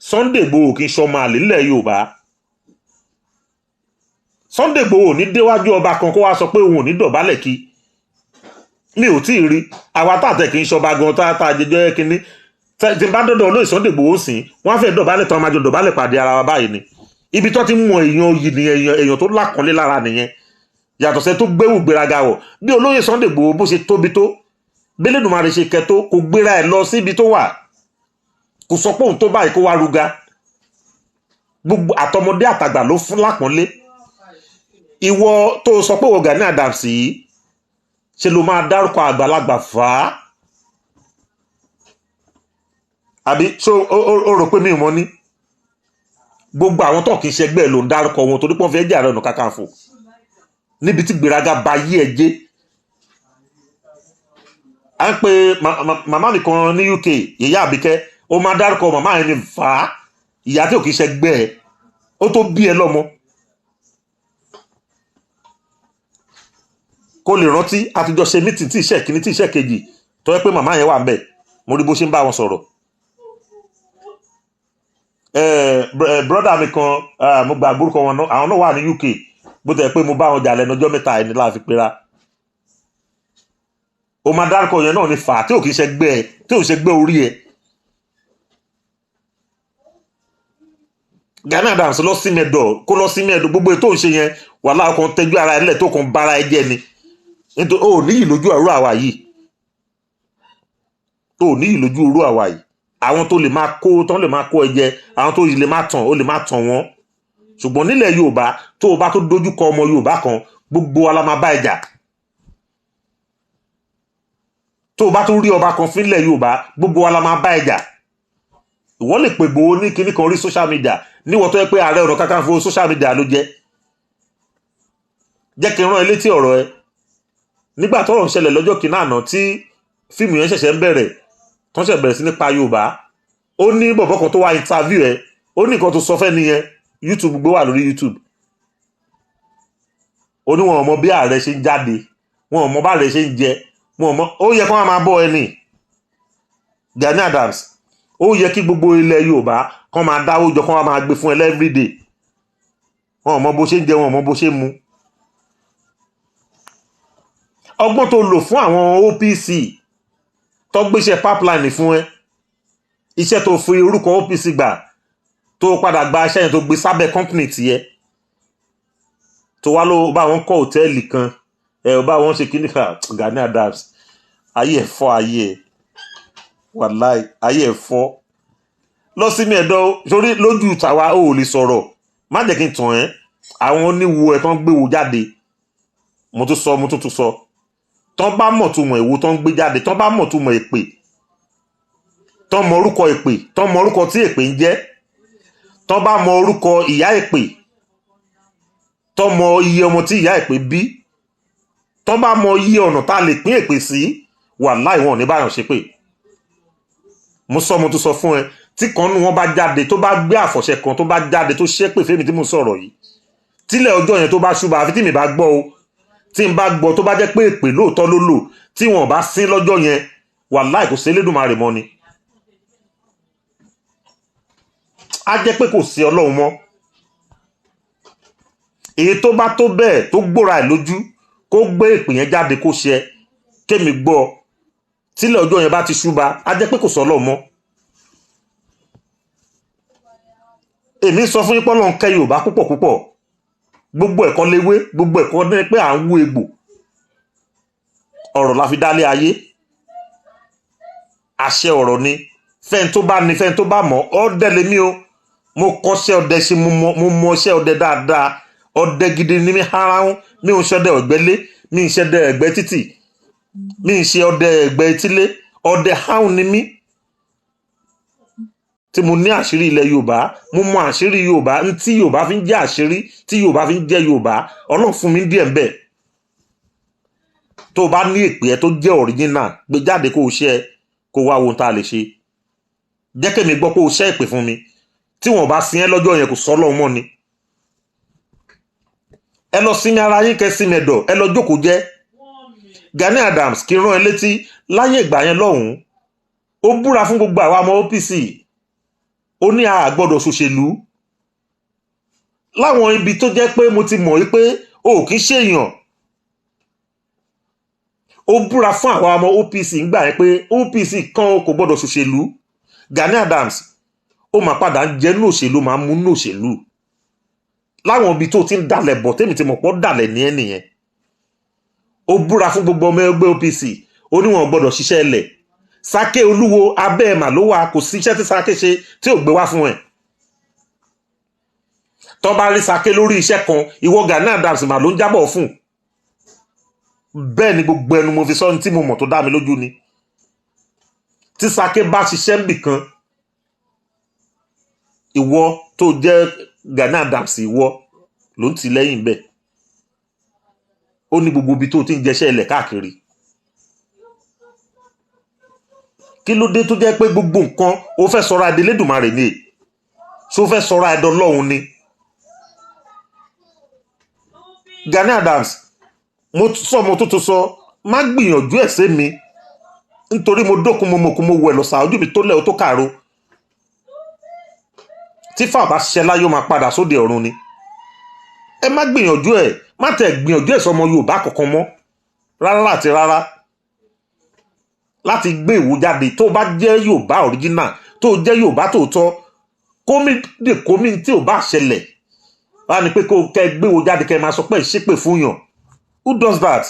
Speaker 2: Sunday Igboho kì í ṣọmọ àlè nílẹ̀ Yorùbá Sunday Igboho ní déwájú ọba kan kó wá sọ pé òun ò ní dọ̀bálẹ̀ kí mi ò tí ì rí àwa tààtẹ̀ kì í ṣọba gan tá a jẹjọ́ kínní tí n bá dọ́dọ̀ olóyè Sunday Igboho sìn wọ́n á fẹ́ dọ̀bálẹ̀ tán máa jọ dọ̀bálẹ̀ pàdé ara wa báyìí ni ibi tó ti mọ èèyàn yìí ni èèyàn tó lákànlé lára nìyẹn yàtọ̀ sẹ́ tó gbéwù gbéraga wọ̀ bí olóyè Sunday Igboho bó ṣe tóbi tó bẹ́lẹ́dùmarè ṣe kẹtó kò gbéra ẹ̀ lọ síbi tó wà kò sọ pé òun tó báyìí kó wá ruga gbogbo àtọmọdé àtàgbà ló fún lápọ́nlé ìwọ tó sọ pé wọ́n Gani Adams yìí ṣe ló máa dárúkọ àgbàlagbà fà á àbí ṣó o rò pé mi ò mọ̀ ní gbogbo àwọn tó kì í ṣẹgbẹ́ ló ń dárúkọ wọn torí pé wọ́n fẹ́ jẹ́ Ààrẹ Ọ̀nà Kakanfò níbi tí gbéraga ba yí ẹ jẹ́. À ń pe màmá mi kan ní UK Ìyá Àbíkẹ́, ó máa dárúkọ màmá yẹn ní fà á, ìyá tí ò kì í ṣẹgbẹ́ ẹ, ó tó bí ẹ lọ́mọ. kó lè rántí àtijọ́ ṣe mítìn tí iṣẹ́ kìíní tí iṣẹ́ kejì tó yẹ pé màmá yẹn wà ń bẹ̀, mo rí bó ṣe ń bá wọn sọ̀rọ̀. Brọ́dà mi kan mo gba àgbórúkọ wọn náà, àwọn náà wà ní UK, bó tẹ̀ pé mo bá wọn jà lẹ́nu ọjọ́ mẹ́ta ẹni láàfi pera. ó máa dárúkọ yẹn náà ní fà á tí ò kì í ṣẹgbẹ́ ẹ, tí ò ṣẹgbẹ́ orí ẹ. Gani Adams lọ sí mẹ́dọ̀, kó lọ sí mẹ́dọ̀, gbogbo ètò ìṣe yẹn wà láàkàn tẹ́jú ara ẹlẹ́ tó kàn bára ẹ jẹ́ ni. Nítorí ó níyì lójú ọ̀rú àwa yìí, ó níyì lójú ọ̀rú àwa yìí. Àwọn tó lè máa kó tán lè máa kó ẹ jẹ, àwọn tó lè máa tàn ó lè máa tàn wọ́n. Ṣùgbọ́n nílẹ̀ Yorùbá tó o bá tó dojú kọ ọmọ Yorùbá kan, gbogbo wa la máa bá ẹ jà. Tó o bá tó rí ọba kan fínlẹ̀ Yorùbá, gbogbo wa la máa bá ẹ jà. Ìwọ lè pè gbowó ní kíní kan orí social media níwọ̀n tó yẹ pé Ààrẹ Ọ̀nà Kakanfò social media ló jẹ́. Jẹ́ kí n rán ẹ létí ọ̀rọ̀ ẹ. Nígbà tọ́rọ̀ ń ṣẹlẹ̀ lọ́jọ́ kìíní àná tí fíìmù yẹn ṣẹ̀ṣẹ̀ ń bẹ̀rẹ̀, tó ń ṣẹ̀ bẹ̀rẹ̀ sí nípa Yorùbá, ó ní bọ̀bọ̀ kan tó wá interview ẹ, ó ní nǹkan tó sọ fẹ́ nìyẹn, YouTube gbé wà lórí YouTube. Ó ní wọn ò mọ bí ààrẹ ṣe ń jáde, wọn ò mọ bá ààrẹ ṣe ń jẹ, wọn ò mọ, ó yẹ kó máa bọ́ ẹ ní. Gani Adams, ó yẹ kí gbogbo ilẹ̀ Yorùbá kán máa dáwó jọ kán máa gbé fún ẹ everyday. Wọn ò mọ bó ṣe ń jẹ, wọn ò mọ bó ṣe ń mu. Ọgbọ́n tó lò fún àwọn OPC tó gbéṣẹ́ pipeline fún ẹ, iṣẹ́ tó fi orúkọ OPC gbà, tó padà gba iṣẹ́ yẹn tó gbé sábẹ́ company tiẹ̀, tó wá ló bá wọn kọ́ hòtẹ́ẹ̀lì kan, ó bá wọn ṣe kíní kan. Gani Adams, ayé ẹ̀ fọ́, ayé ẹ̀ wàláì, ayé ẹ̀ fọ́. Lọ sí mẹ́ẹ̀dọ́ sórí lójú tàwa ó lè sọ̀rọ̀, má jẹ́ kí n tàn ẹ́. Àwọn oníwo ẹ̀ tán gbé wo jáde, mo tún sọ, mo tún sọ, tán bá mọ̀ túmọ̀ èwo tán gbé jáde, tán bá mọ̀ túmọ̀ èpè, tán mọ orúkọ èpè, tán mọ orúkọ tí èpè ń jẹ́, tán bá mọ orúkọ ìyá èpè, tán mọ iye ọmọ tí ìyá èpè bí, tán bá mọ iye ọ̀nà tá a lè pín èpè sí, wàláì wọn ò ní báyọ̀ ṣépè. Mo sọ, mo tún sọ fún ẹ, tí kan nù wọn bá jáde, tó bá gbé àfọ̀ṣẹ kan tó bá jáde tó ṣépè fẹ́mi tí mo sọ̀rọ̀ yìí, tílẹ̀ ọjọ́ yẹn tó bá ṣúbà, àfi tí mi bá gbọ́ o, tí n bá gbọ́ tó bá jẹ́ pé èpè lóòótọ́ ló lò, tí wọn bá sín lọ́jọ́ yẹn, wàláì kò sí Elédùmarè mọ́ ni. Á jẹ́ pé kò sí Ọlọ́run mọ́. Èyí tó bá tó bẹ́ẹ̀ tó gbóra ẹ̀ lójú kó gbé èpè yẹn jáde kó ṣe, kémi gbọ́, tílẹ̀ ọjọ́ yẹn bá ti ṣúbà, á jẹ́ pé kò sí Ọlọ́run mọ́. Èmi sọ fún yín pé Ọlọ́run kẹ́ Yorùbá púpọ̀ púpọ̀. Gbogbo ẹ̀kọ́ léwé, gbogbo ẹ̀kọ́ ní pé à ń wú egbò. Ọ̀rọ̀ la fi dálé ayé. Àṣẹ ọ̀rọ̀ ni. Fẹ́ni tó bá ní, fẹ́ni tó bá mọ̀, ọdẹ lèmi o. Mo kọ́ṣẹ́ ọdẹ sí, mo mọ iṣẹ́ ọdẹ dáadáa. Ọdẹ gidi ni mi harahun. Mi ò ń ṣọdẹ ọ̀gbẹ́lé, mi ń ṣọdẹ ẹ̀gbẹ́ títì, mi ń ṣe ọdẹ ẹ̀gbẹ́ etílé. Ọdẹ háhùn ni mí. Tí mo ní àṣírí ilẹ̀ Yorùbá, mo mọ àṣírí Yorùbá, tí Yorùbá fi ń jẹ́ àṣírí, tí Yorùbá fi ń jẹ́ Yorùbá, Ọlọ́run fún mi díẹ̀ ń bẹ̀. Tó o bá ní èpè ẹ tó jẹ́ original, gbé jáde kó o ṣe ẹ, kó o wá ohun tá a lè ṣe. Jẹ́ kí mi gbọ́ pé o ṣẹ́ èpè fún mi. Tí wọ́n bá sin ẹ́ lọ́jọ́ yẹn kò sọ Ọlọ́run mọ́ ni. Ẹ lọ sinmi ara yín kẹ́ sinmi ẹ̀dọ̀, ẹ lọ jókòó jẹ́. Gani Adams kí n rán ẹ létí láyé ìgbà yẹn lọ́hùn-ún, ó búra fún gbogbo àwa ọmọ OPC. Ó ní a gbọ́dọ̀ ṣòṣèlú láwọn ibi tó jẹ́ pé mo ti mọ̀ wípé o kì í ṣèyàn. Ó búra fún àwa ọmọ OPC ńgbà yẹn pé OPC kan kò gbọ́dọ̀ ṣòṣèlú. Gani Adams ó máa padà ń jẹ́ nínú òṣèlú, máa mú nínú òṣèlú láwọn ibi tó ti ń dalẹ̀ bọ̀, tèmi ti mọ̀ pọ́ dalẹ̀ ní ẹ́ nìyẹn. Ó búra fún gbogbo ọmọ ẹgbẹ́ OPC, ó ní wọn gbọ́dọ̀ ṣiṣẹ́ ilẹ̀. Sáké Olúwo abẹ́ ẹ̀mà ló wà, kò sí iṣẹ́ tí Sáké ṣe tí ò gbé wá fún ẹ̀. Tó bá rí Sáké lórí iṣẹ́ kan, ìwọ Gani Adams mà ló ń jábọ̀ fún. Bẹ́ẹ̀ ni gbogbo ẹnu mo fi sọ ní tí mo mọ̀ tó dá mi lójú ni. Tí Sáké bá ṣiṣẹ́ níbì kan, ìwọ tó jẹ́ Gani Adams ìwọ ló ń tì lẹ́yìn bẹ́ẹ̀ ó ní gbogbo ibi tó ti ń jẹṣẹ́ ilẹ̀ káàkiri kí ló dé tó jẹ́ pé gbogbo nǹkan ó fẹ́ sọra adélédùmarè ni ṣó fẹ́ sọra ẹ̀dọ́lọ́hun ni Gani Adams mo tó sọ má gbìyànjú ẹ̀ sí mi nítorí mo dókun mo mọ̀kún mo wẹ̀ lọ́sà ojú mi tó lẹ̀ ó tó kàró tí fà bá ṣiṣẹ́ láyé ó máa padà sóde ọ̀run ni ẹ má gbìyànjú ẹ̀ má tẹ̀ gbìyànjú ẹ̀ sọmọ Yorùbá kankan mọ́ rárá àti rárá láti gbé ìwo jáde tó bá jẹ́ Yorùbá original tó jẹ́ Yorùbá tòótọ́ kómi tí ò bá ṣẹlẹ̀ wá ní pé kó kẹ́ gbé ìwo jáde kẹ́ máa sọ pé ìṣépè fún yàn who does that?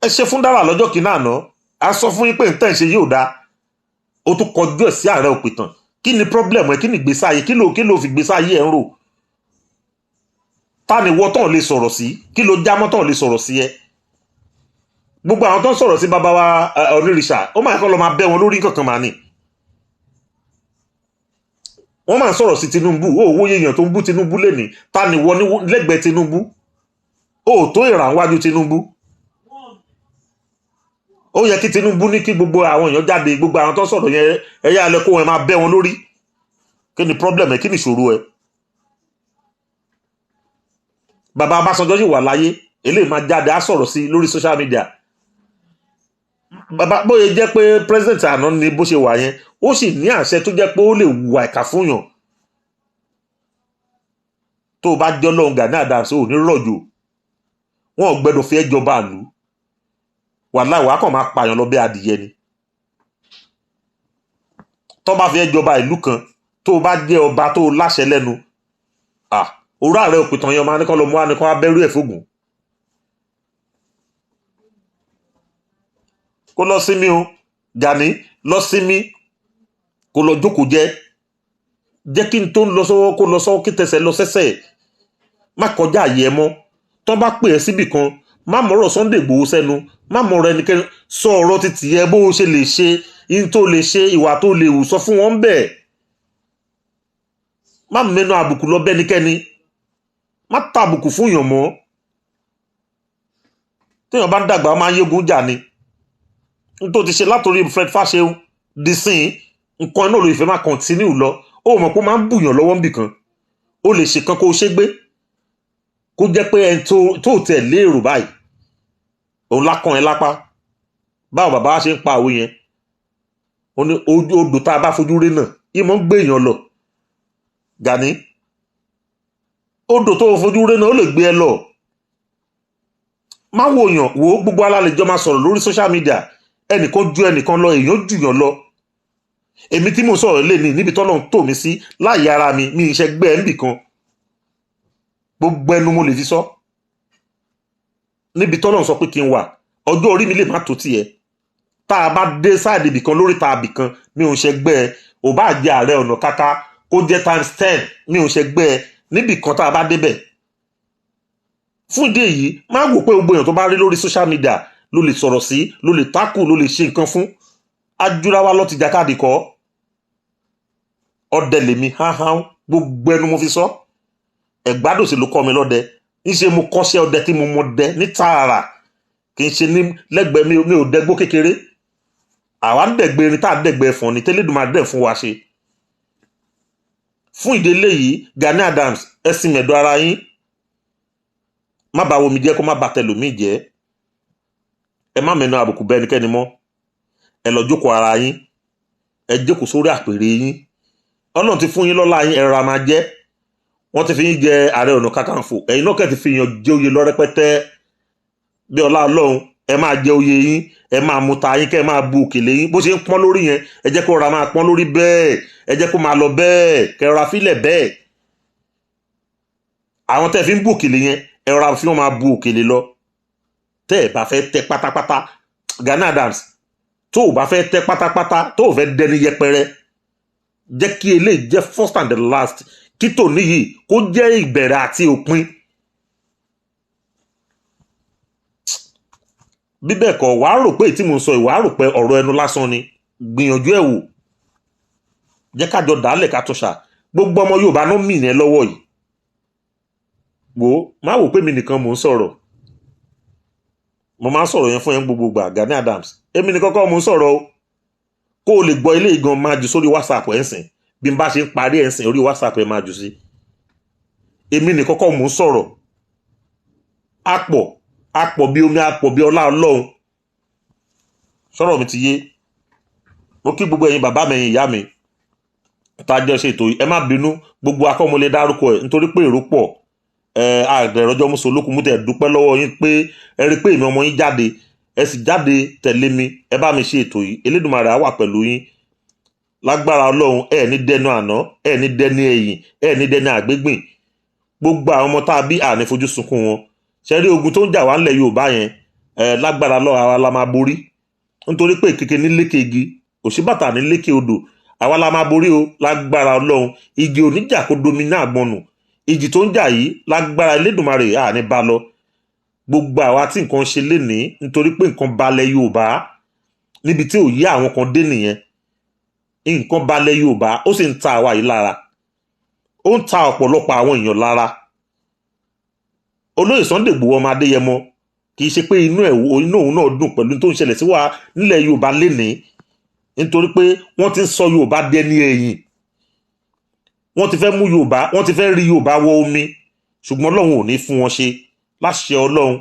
Speaker 2: ẹ ṣe fún dára lọ́jọ́ kìíní àná a sọ fún yín pé nǹkan ṣe yóò dáa ó tún kọjú ẹ̀ sí ààrẹ òpìtàn kí ni problem ẹ kí ni ìgbésí ayé kí ló fi ìgbésí ayé ẹ̀ ń rò ta ni wọ́n tán lè sọ̀rọ̀ sí kí ló jámọ́ tán lè sọ̀rọ̀ sí ẹ gbogbo àwọn tó ń sọ̀rọ̀ sí bàbá wa onírìṣà ó máa kọ́ lọ máa bẹ́ wọn lórí kankan máa ní wọ́n máa ń sọ̀rọ̀ sí Tinubu ó wóye èèyàn tó ń bú Tinubu lẹ́ni ta ni wọ́n lẹ́gbẹ̀ẹ́ Tinubu ó tó ìrànwájú Tinubu ó yẹ kí Tinubu ní kí gbogbo àwọn èèyàn jáde gbogbo àwọn tó ń sọ̀rọ̀ yẹn ẹ̀yà alẹ́ kó wọn máa bẹ́ wọn lórí kí ni problem ẹ kí ni ìṣòro ẹ bàbá Ọbásanjọ́ yìí wà láyé eléyìí máa jáde á sọ̀rọ̀ sí lórí social media bàbá bóyá jẹ́ pé president àná ni bó ṣe wà yẹn ó sì ní àṣẹ tó jẹ́ pé ó lè hùwà ìkà fún yàn tó bá jọ́ lọ́hùn Gani Adams ò ní rọ̀jò wọn ò gbẹ́dọ̀ fi ẹ́ jọba àlù wàláì wàá kàn máa pààyàn lọ bí adìyẹ ni tó bá fi ẹ́ jọba ìlú kan tó bá jẹ́ ọba tó láṣẹ lẹ́nu òró ààrẹ òpìtàn yẹn máa ní kọ́ lọ mú wá ní kọ́ abẹ́rú ẹ̀ fógùn kó lọ sinmi o Gani lọ sinmi kó lọ jókòó jẹ́ kí n tó ń lọ sọ́wọ́ kó lọ sọ́wọ́ kí tẹsẹ̀ lọ sẹ́sẹ̀ má kọjá àyè ẹ mọ́ tó bá pè ẹ́ síbì kan má mọ̀rọ̀ Sunday Igboho sẹ́nu má mọ̀rọ̀ ẹnikẹ́ni sọ ọ̀rọ̀ títì ẹ bó ṣe lè ṣe in tó lè ṣe ìwà tó lè wù sọ fún wọn bẹ́ẹ̀ má mẹ́nu àbùkù lọ bẹ́nikẹ́ni má ta àbùkù fún èèyàn mọ́ téèyàn bá ń dàgbà máa ń yégun jà ni nítorí ti ṣe látòrí Fred Fáṣeun dísìn nǹkan iná ló ìfẹ́ máa kọ̀ntínú lọ ó mọ̀ pé ó máa ń bùyàn lọ́wọ́ níbì kan ó lè ṣe kan kó o ṣe gbé kó jẹ́ pé ẹni tó tẹ̀ léèrò báyìí òun lákàn ẹ lápá báwo bàbá wa ṣe ń pa òwe yẹn ó ní odò tá a bá fojú rí náà ìmọ̀ ń gbé èèyàn lọ Gani odò tó fojú rí náà ó lè gbé ẹ lọ má wo èèyàn wo gbogbo alálejò máa sọ̀rọ̀ lórí social media ẹnìkan ju ẹnìkan lọ èèyàn jùyàn lọ èmi tí mo sọ̀rọ̀ lé ní níbi tọ́lọ́run tò mí sí láàyè ara mi mi ìṣe gbẹ́ ẹ̀ ń bì kan gbogbo ẹnu mo lè fi sọ níbi tọ́lọ́run sọ pé kí n wà ọjọ́ orí mi lè má tó tiẹ̀ tá a bá dé sáàdì ibì kan lórí ta ibì kan mi ò ṣe gbẹ́ ẹ ò bá jẹ Ààrẹ Ọ̀nà Kakanfò kó jẹ́ ×10 mi ò ṣe gbẹ́ ẹ níbì kan tá a bá débẹ̀ fún ìdí èyí má wò pé gbogbo èèyàn tó bá rí lórí social media ló lè sọ̀rọ̀ sí ló lè tákù ló lè ṣe nǹkan fún ajúráwá lọ ti jàkadì kọ́ ọdẹ lèmi háhán gbogbo ẹnu mo fi sọ ẹ̀gbádùn sí ló kọ́ mi lọ́dẹ níṣẹ́ mo kọ́ṣẹ́ ọdẹ tí mo mọ dẹ ní tààrà kì í ṣe ní lẹ́gbẹ̀ẹ́ mi ò dẹgbó kékeré àwa ń dẹ̀gbẹ́ erin tá à ń dẹ̀gbẹ́ ẹ̀fọn ní tẹ́lẹ̀dùmarè dẹ̀ fún wa ṣe fún ìdílé yìí Gani Adams ẹ sì mẹ̀dọ̀ ara yín má bà wo mi jẹ́ kó má bà tẹlòmíì jẹ́ ẹ má mẹ́nu àbùkù bẹ́ ẹnikẹ́ni mọ́ ẹ lọ jókòó ara yín ẹ jókòó sórí àpèrè yín Ọlọ́run ti fún yín lọ́lá yín ẹ̀rọ máa jẹ́ wọ́n ti fi yín jẹ Ààrẹ Ọ̀nà Kakanfò ẹ̀yin náà kẹ́ ti fi yàn jẹ oyè lọ rẹpẹtẹ bí ọlá Ọlọ́run ẹ máa jẹ oyè yín ẹ máa mu ta yín kẹ́ ẹ máa bu òkèlè yín bó ṣe ń pọ́n lórí yẹn ẹ jẹ́ kó ra máa pọ́n lórí bẹ́ẹ̀ ẹ jẹ́ kó máa lọ bẹ́ẹ̀ kẹ́ ra fílẹ̀ bẹ́ẹ̀ àwọn tẹ́ fi ń bu òkèlè yẹn ẹ ra fi wọ́n máa bu òkèlè lọ tẹ́ ẹ bá fẹ́ tẹ́ pátápátá Gani Adams tó o bá fẹ́ tẹ́ pátápátá tó o fẹ́ dẹni yẹpẹrẹ jẹ́ kí eléyìí jẹ́ first and the last kí tòní yìí kó jẹ́ ìbẹ̀rẹ̀ àti òpin bí bẹ́ẹ̀ kọ́ wàá rò pé tí mo sọ ìwà rò pé ọ̀rọ̀ ẹnu lásán ni gbìyànjú ẹ̀ wò jẹ́ kájọ dálẹ̀ ká tún ṣà gbogbo ọmọ Yorùbá ló mì ní ẹ lọ́wọ́ yìí wò má wò pé mi nìkan mò ń sọ̀rọ̀ mo máa ń sọ̀rọ̀ yẹn fún ẹ gbogbo gbà Gani Adams èmi nìkan kọ́ mò ń sọ̀rọ̀ o kó o lè gbọ́ ilé ìgan máa jù sórí WhatsApp ẹ̀ ń sìn bí n bá ṣe ń parí ẹ̀ ń sìn orí WhatsApp ẹ̀ máa jù sí èmi nìkan kọ́ mò ń sọ̀rọ̀ apọ̀ bí omi apọ̀ bí ọlá Ọlọ́run sọ̀rọ̀ mi ti yé mo kí gbogbo ẹ̀yin bàbá mi ẹ̀yin ìyá mi tá a jẹ́ ṣe ètò yìí ẹ má bínú gbogbo akọ́mọlé dárúkọ ẹ̀ nítorí pé èrò pọ̀ àgbẹ̀rọ̀jọ́ mùsùlùkù mú tẹ̀ dúpẹ́ lọ́wọ́ yín pé ẹ rí pé èmi ọmọ yín jáde ẹ sì jáde tẹ̀lé mi ẹ bá mi ṣe ètò yìí Elédùmarè á wà pẹ̀lú yín lágbára Ọlọ́run ẹ ní dẹnu àná ẹ ní dẹni ẹ̀yìn ẹ ní dẹni àgbégbìn gbogbo àwọn ọmọ tá a bí àní fojú sunkún wọn ṣe rí ogun tó ń jà wá ńlẹ̀ Yorùbá yẹn lágbára Ọlọ́run àwa la máa borí nítorí pé kékeré ní lékè igi òṣìbàtà ní lékè odò àwa la máa borí o lágbára Ọlọ́run igi oníjà kó domina àgbọnù ìjì tó ń jà yìí lágbára Elédùmarè àní bá lọ gbogbo àwa tí nǹkan ṣe lénìí nítorí pé nǹkan balẹ̀ Yorùbá níbi tí ò yí àwọn kan dé nìyẹn nǹkan balẹ̀ Yorùbá ó sì ń ta àwa yìí lára ó ń ta ọ̀pọ̀lọpọ̀ àwọn èèyàn lára olóyè Sunday Igboho ọmọ Adéyẹmọ kì í ṣe pé inú òun náà dùn pẹ̀lú tó ń ṣẹlẹ̀ sí wa nílẹ̀ Yorùbá lénìí nítorí pé wọ́n ti ń sọ Yorùbá dẹni ẹ̀yìn wọ́n ti fẹ́ mú Yorùbá wọ́n ti fẹ́ rí Yorùbá wọ omi ṣùgbọ́n Ọlọ́run ò ní fún wọn ṣe láṣẹ Ọlọ́run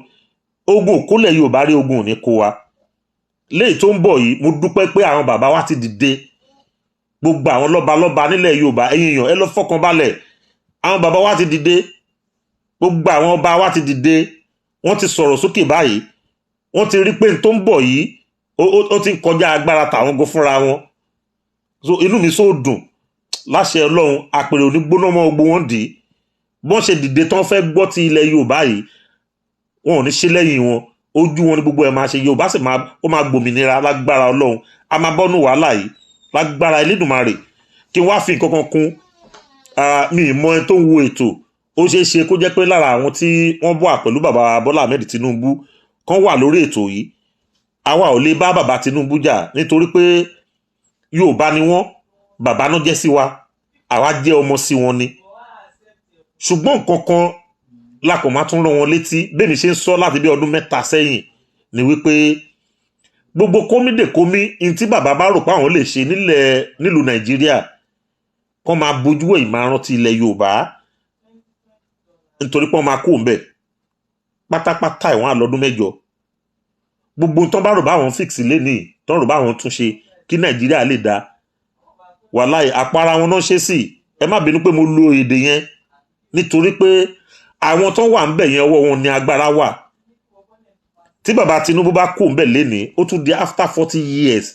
Speaker 2: ogun òkólẹ̀ Yorùbá rí ogun ò ní kó wa léyìí tó ń bọ̀ yìí mo dúpẹ́ pé àwọn bàbá wa ti dìde gbogbo àwọn lọ́balọ́ba nílẹ̀ Yorùbá ẹ̀yin èèyàn ẹ lọ fọkàn balẹ̀ àwọn bàbá wa ti dìde gbogbo àwọn ọba wa ti dìde wọ́n ti sọ̀rọ̀ sókè báyìí wọ́n ti rí pé n tó ń bọ̀ yìí ó ti ń kọjá agbára tàwọn gan fúnra wọn so inú mi só dùn láṣẹ Ọlọ́run àpèrè onígbóná mọ́ gbogbo wọn dì í bọ́n ṣe dìde tán fẹ́ gbọ́ ti ilẹ̀ Yorùbá yìí wọn ò ní ṣe lẹ́yìn wọn ojú wọn ni gbogbo ẹ̀ máa ṣe Yorùbá sì máa gbòmìnira lágbára Ọlọ́run a máa bọ́nú wàhálà yìí lágbára Elédùmarè kí n wá fi nǹkan kan kún mi ì mọ ẹni tó ń wo ètò ó ṣeé ṣe kó jẹ́ pé lára àwọn tí wọ́n bọ̀ pẹ̀lú bàbá Bọ́lá Ahmed Tinubu kan wà lórí ètò yìí àwa ò lè bá bàbá Tinubu jà nítorí pé Yorùbá ni wọ́n bàbá náà jẹ́ sí wa àwa jẹ́ ọmọ sí wọn ni ṣùgbọ́n nǹkan kan lákò máa tún rán wọn létí bẹ́ẹ̀ mi ṣe ń sọ láti bí ọdún 3 sẹ́yìn ni wípé gbogbo kómídèkómí in tí bàbá bá rò pé àwọn lè ṣe nílùú Nàìjíríà kán máa bójú ẹ̀ máa rántí ilẹ̀ Yorùbá nítorí pé wọ́n máa kó ń bẹ̀ pátápátá ìwọ̀n àlọ́dún 8 gbogbo tán bá rò bá wọn fix lénìí tán rò bá wọn tún ṣe kí Nàìjíríà lè dá wàláì àpò ara wọn náà ṣe sí ẹ má bínú pé mo lo èdè yẹn nítorí pé àwọn tó wà ń bẹ̀ yẹn ọwọ́ wọn ní agbára wà tí bàbá Tinubu bá kó ń bẹ̀ lénìí ó tún di after 40 years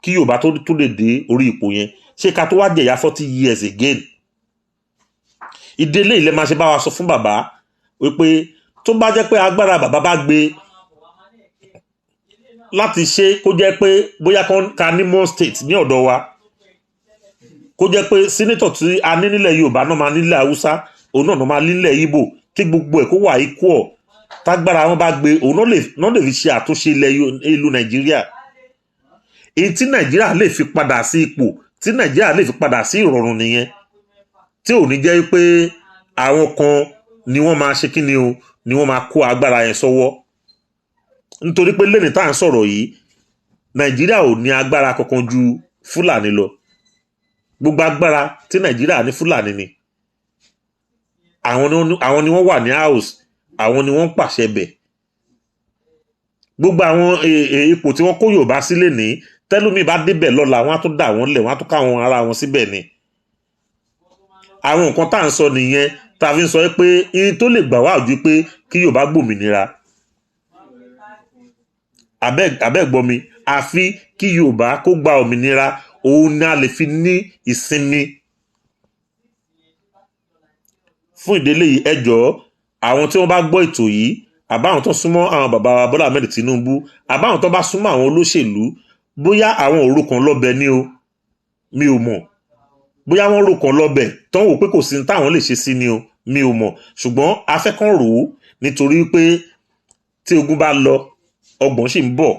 Speaker 2: kí Yorùbá tó lè dé orí ipò yẹn ṣé ká tó wá jẹ̀yà 40 years again ìdílé ilẹ̀ máa ṣe bá wa sọ fún bàbá wípé tó bá jẹ́ pé agbára bàbá bá gbé láti ṣe kó jẹ́ pé bóyá ká ní more state ní ọ̀dọ̀ wa kó jẹ́ pé senator tí a ní nílẹ̀ Yorùbá náà máa nílẹ̀ Haúsá òun náà máa nílẹ̀ Ìgbò kí gbogbo ẹ̀ kó wà equal tágbára wọn bá gbé òun náà lè fi ṣe àtúnṣe ìlú Nàìjíríà èyí tí Nàìjíríà lè fi padà sí ipò tí Nàìjíríà lè fi padà sí ìrọ̀rùn nìyẹn tí ò ní jẹ́ pé àwọn kan ni wọ́n máa ṣe kí ni o ni wọ́n máa kó agbára yẹn sọ́wọ́ nítorí pé lẹ́ni tá à ń sọ̀rọ̀ yìí Nàìjíríà ò ní agbára kankan ju Fúlàní lọ gbogbo agbára tí Nàìjíríà ní Fúlàní ni àwọn ni wọ́n wà ní house àwọn ni wọ́n ń pàṣẹ bẹ̀ gbogbo àwọn ipò tí wọ́n kó Yorùbá sílẹ̀ ní tẹ́lómi bá débẹ̀ lọ́la wọ́n á tún dà wọ́n lẹ̀ wọ́n á tún káwọn ara wọn síbẹ̀ ni àwọn nǹkan tá à ń sọ nìyẹn tá a fi ń sọ pé irin tó lè gbà wá ojú pé kí Yorùbá gbòmìnira abẹ́gbọ́ mi àfi kí Yorùbá kó gba òmìnira òun ni a lè fi ní ìsinmi fún ìdílé yìí ẹ jọ̀ọ́ àwọn tí wọ́n bá gbọ́ ètò yìí àbáwọn tó súnmọ́ àwọn bàbá wa Bọ́lá Ahmed Tinubu àbáwọn tó bá súnmọ́ àwọn olóṣèlú bóyá àwọn òru kan lọ́bẹ̀ ni o mi ò mọ̀ bóyá wọ́n rò kan lọ́bẹ̀ tán wò pé kò sí táwọn lè ṣe sí ni o mi ò mọ̀ ṣùgbọ́n afẹ́kàn rò ó nítorí pé tí ogun bá lọ ọgbọ̀n sì ń bọ̀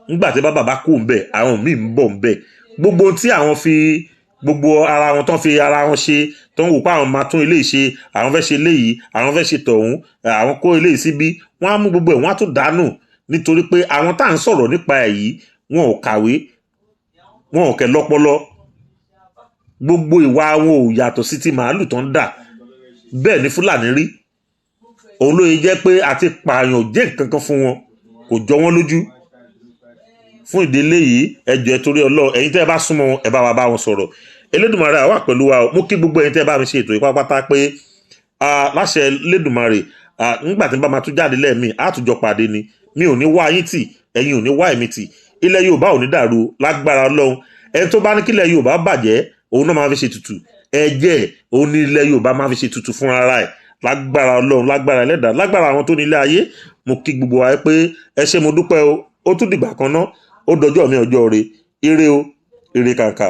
Speaker 2: nígbà tí bàbá kú ń bẹ̀ àwọn míì ń bọ̀ ń bẹ̀ gbogbo tí àwọn fi gbogbo ara wọn tán fi ara wọn ṣe tó ń wò pé àwọn máa tún eléyìí ṣe, àwọn fẹ́ ṣe eléyìí, àwọn fẹ́ ṣe tọ̀hún, àwọn kó eléyìí síbí, wọ́n á mú gbogbo ẹ̀ wọ́n á tún dànù nítorí pé àwọn tá à ń sọ̀rọ̀ nípa ẹ̀ yìí wọn ò kàwé, wọn ò kẹ́ lọ́pọlọ, gbogbo ìwà wọn ò yàtọ̀ sí ti màálù tó ń dà, bẹ́ẹ̀ ni Fúlàní rí. Òun ló yẹ jẹ́ pé àti pààyàn jẹ́ nǹkan kan fún wọn, kò jọ wọ́n lójú. Fún ìdílé yìí ẹ jọ̀ọ́ torí Ọlọ́run, ẹ̀yin tẹ́ ẹ bá súnmọ́ wọn ẹ bá wa bá wọn sọ̀rọ̀. Elédùmarè á wà pẹ̀lú wa o. Mo kí gbogbo ẹ̀yin tẹ́ ẹ bá mi ṣe ètò yìí pátápátá pé láṣẹ Elédùmarè nígbà tí n bá máa tún jáde lẹ́ẹ̀mí àtújọ pàdé ni, mi ò ní wá yín tì, ẹ̀yin ò ní wá èmi tì. Ilẹ̀ Yorùbá ò ní dàrú lágbára Ọlọ́run. Ẹni tó bá ní kílẹ̀ Yorùbá bàjẹ́ òun náà máa fi ṣe tutù, ẹ̀jẹ̀ òun ní ilẹ̀ Yorùbá máa fi ṣe tutù fún ara ẹ̀ lágbára Ọlọ́run, lágbára Ẹlẹ́dàá, lágbára àwọn tó ní ilé ayé. Mo kí gbogbo wa pé ẹ ṣé mo dúpẹ́ o, ó tún dìgbà kan náà, ó dọjọ́ mi ọjọ́ rẹ̀, ire o, ire kàkà.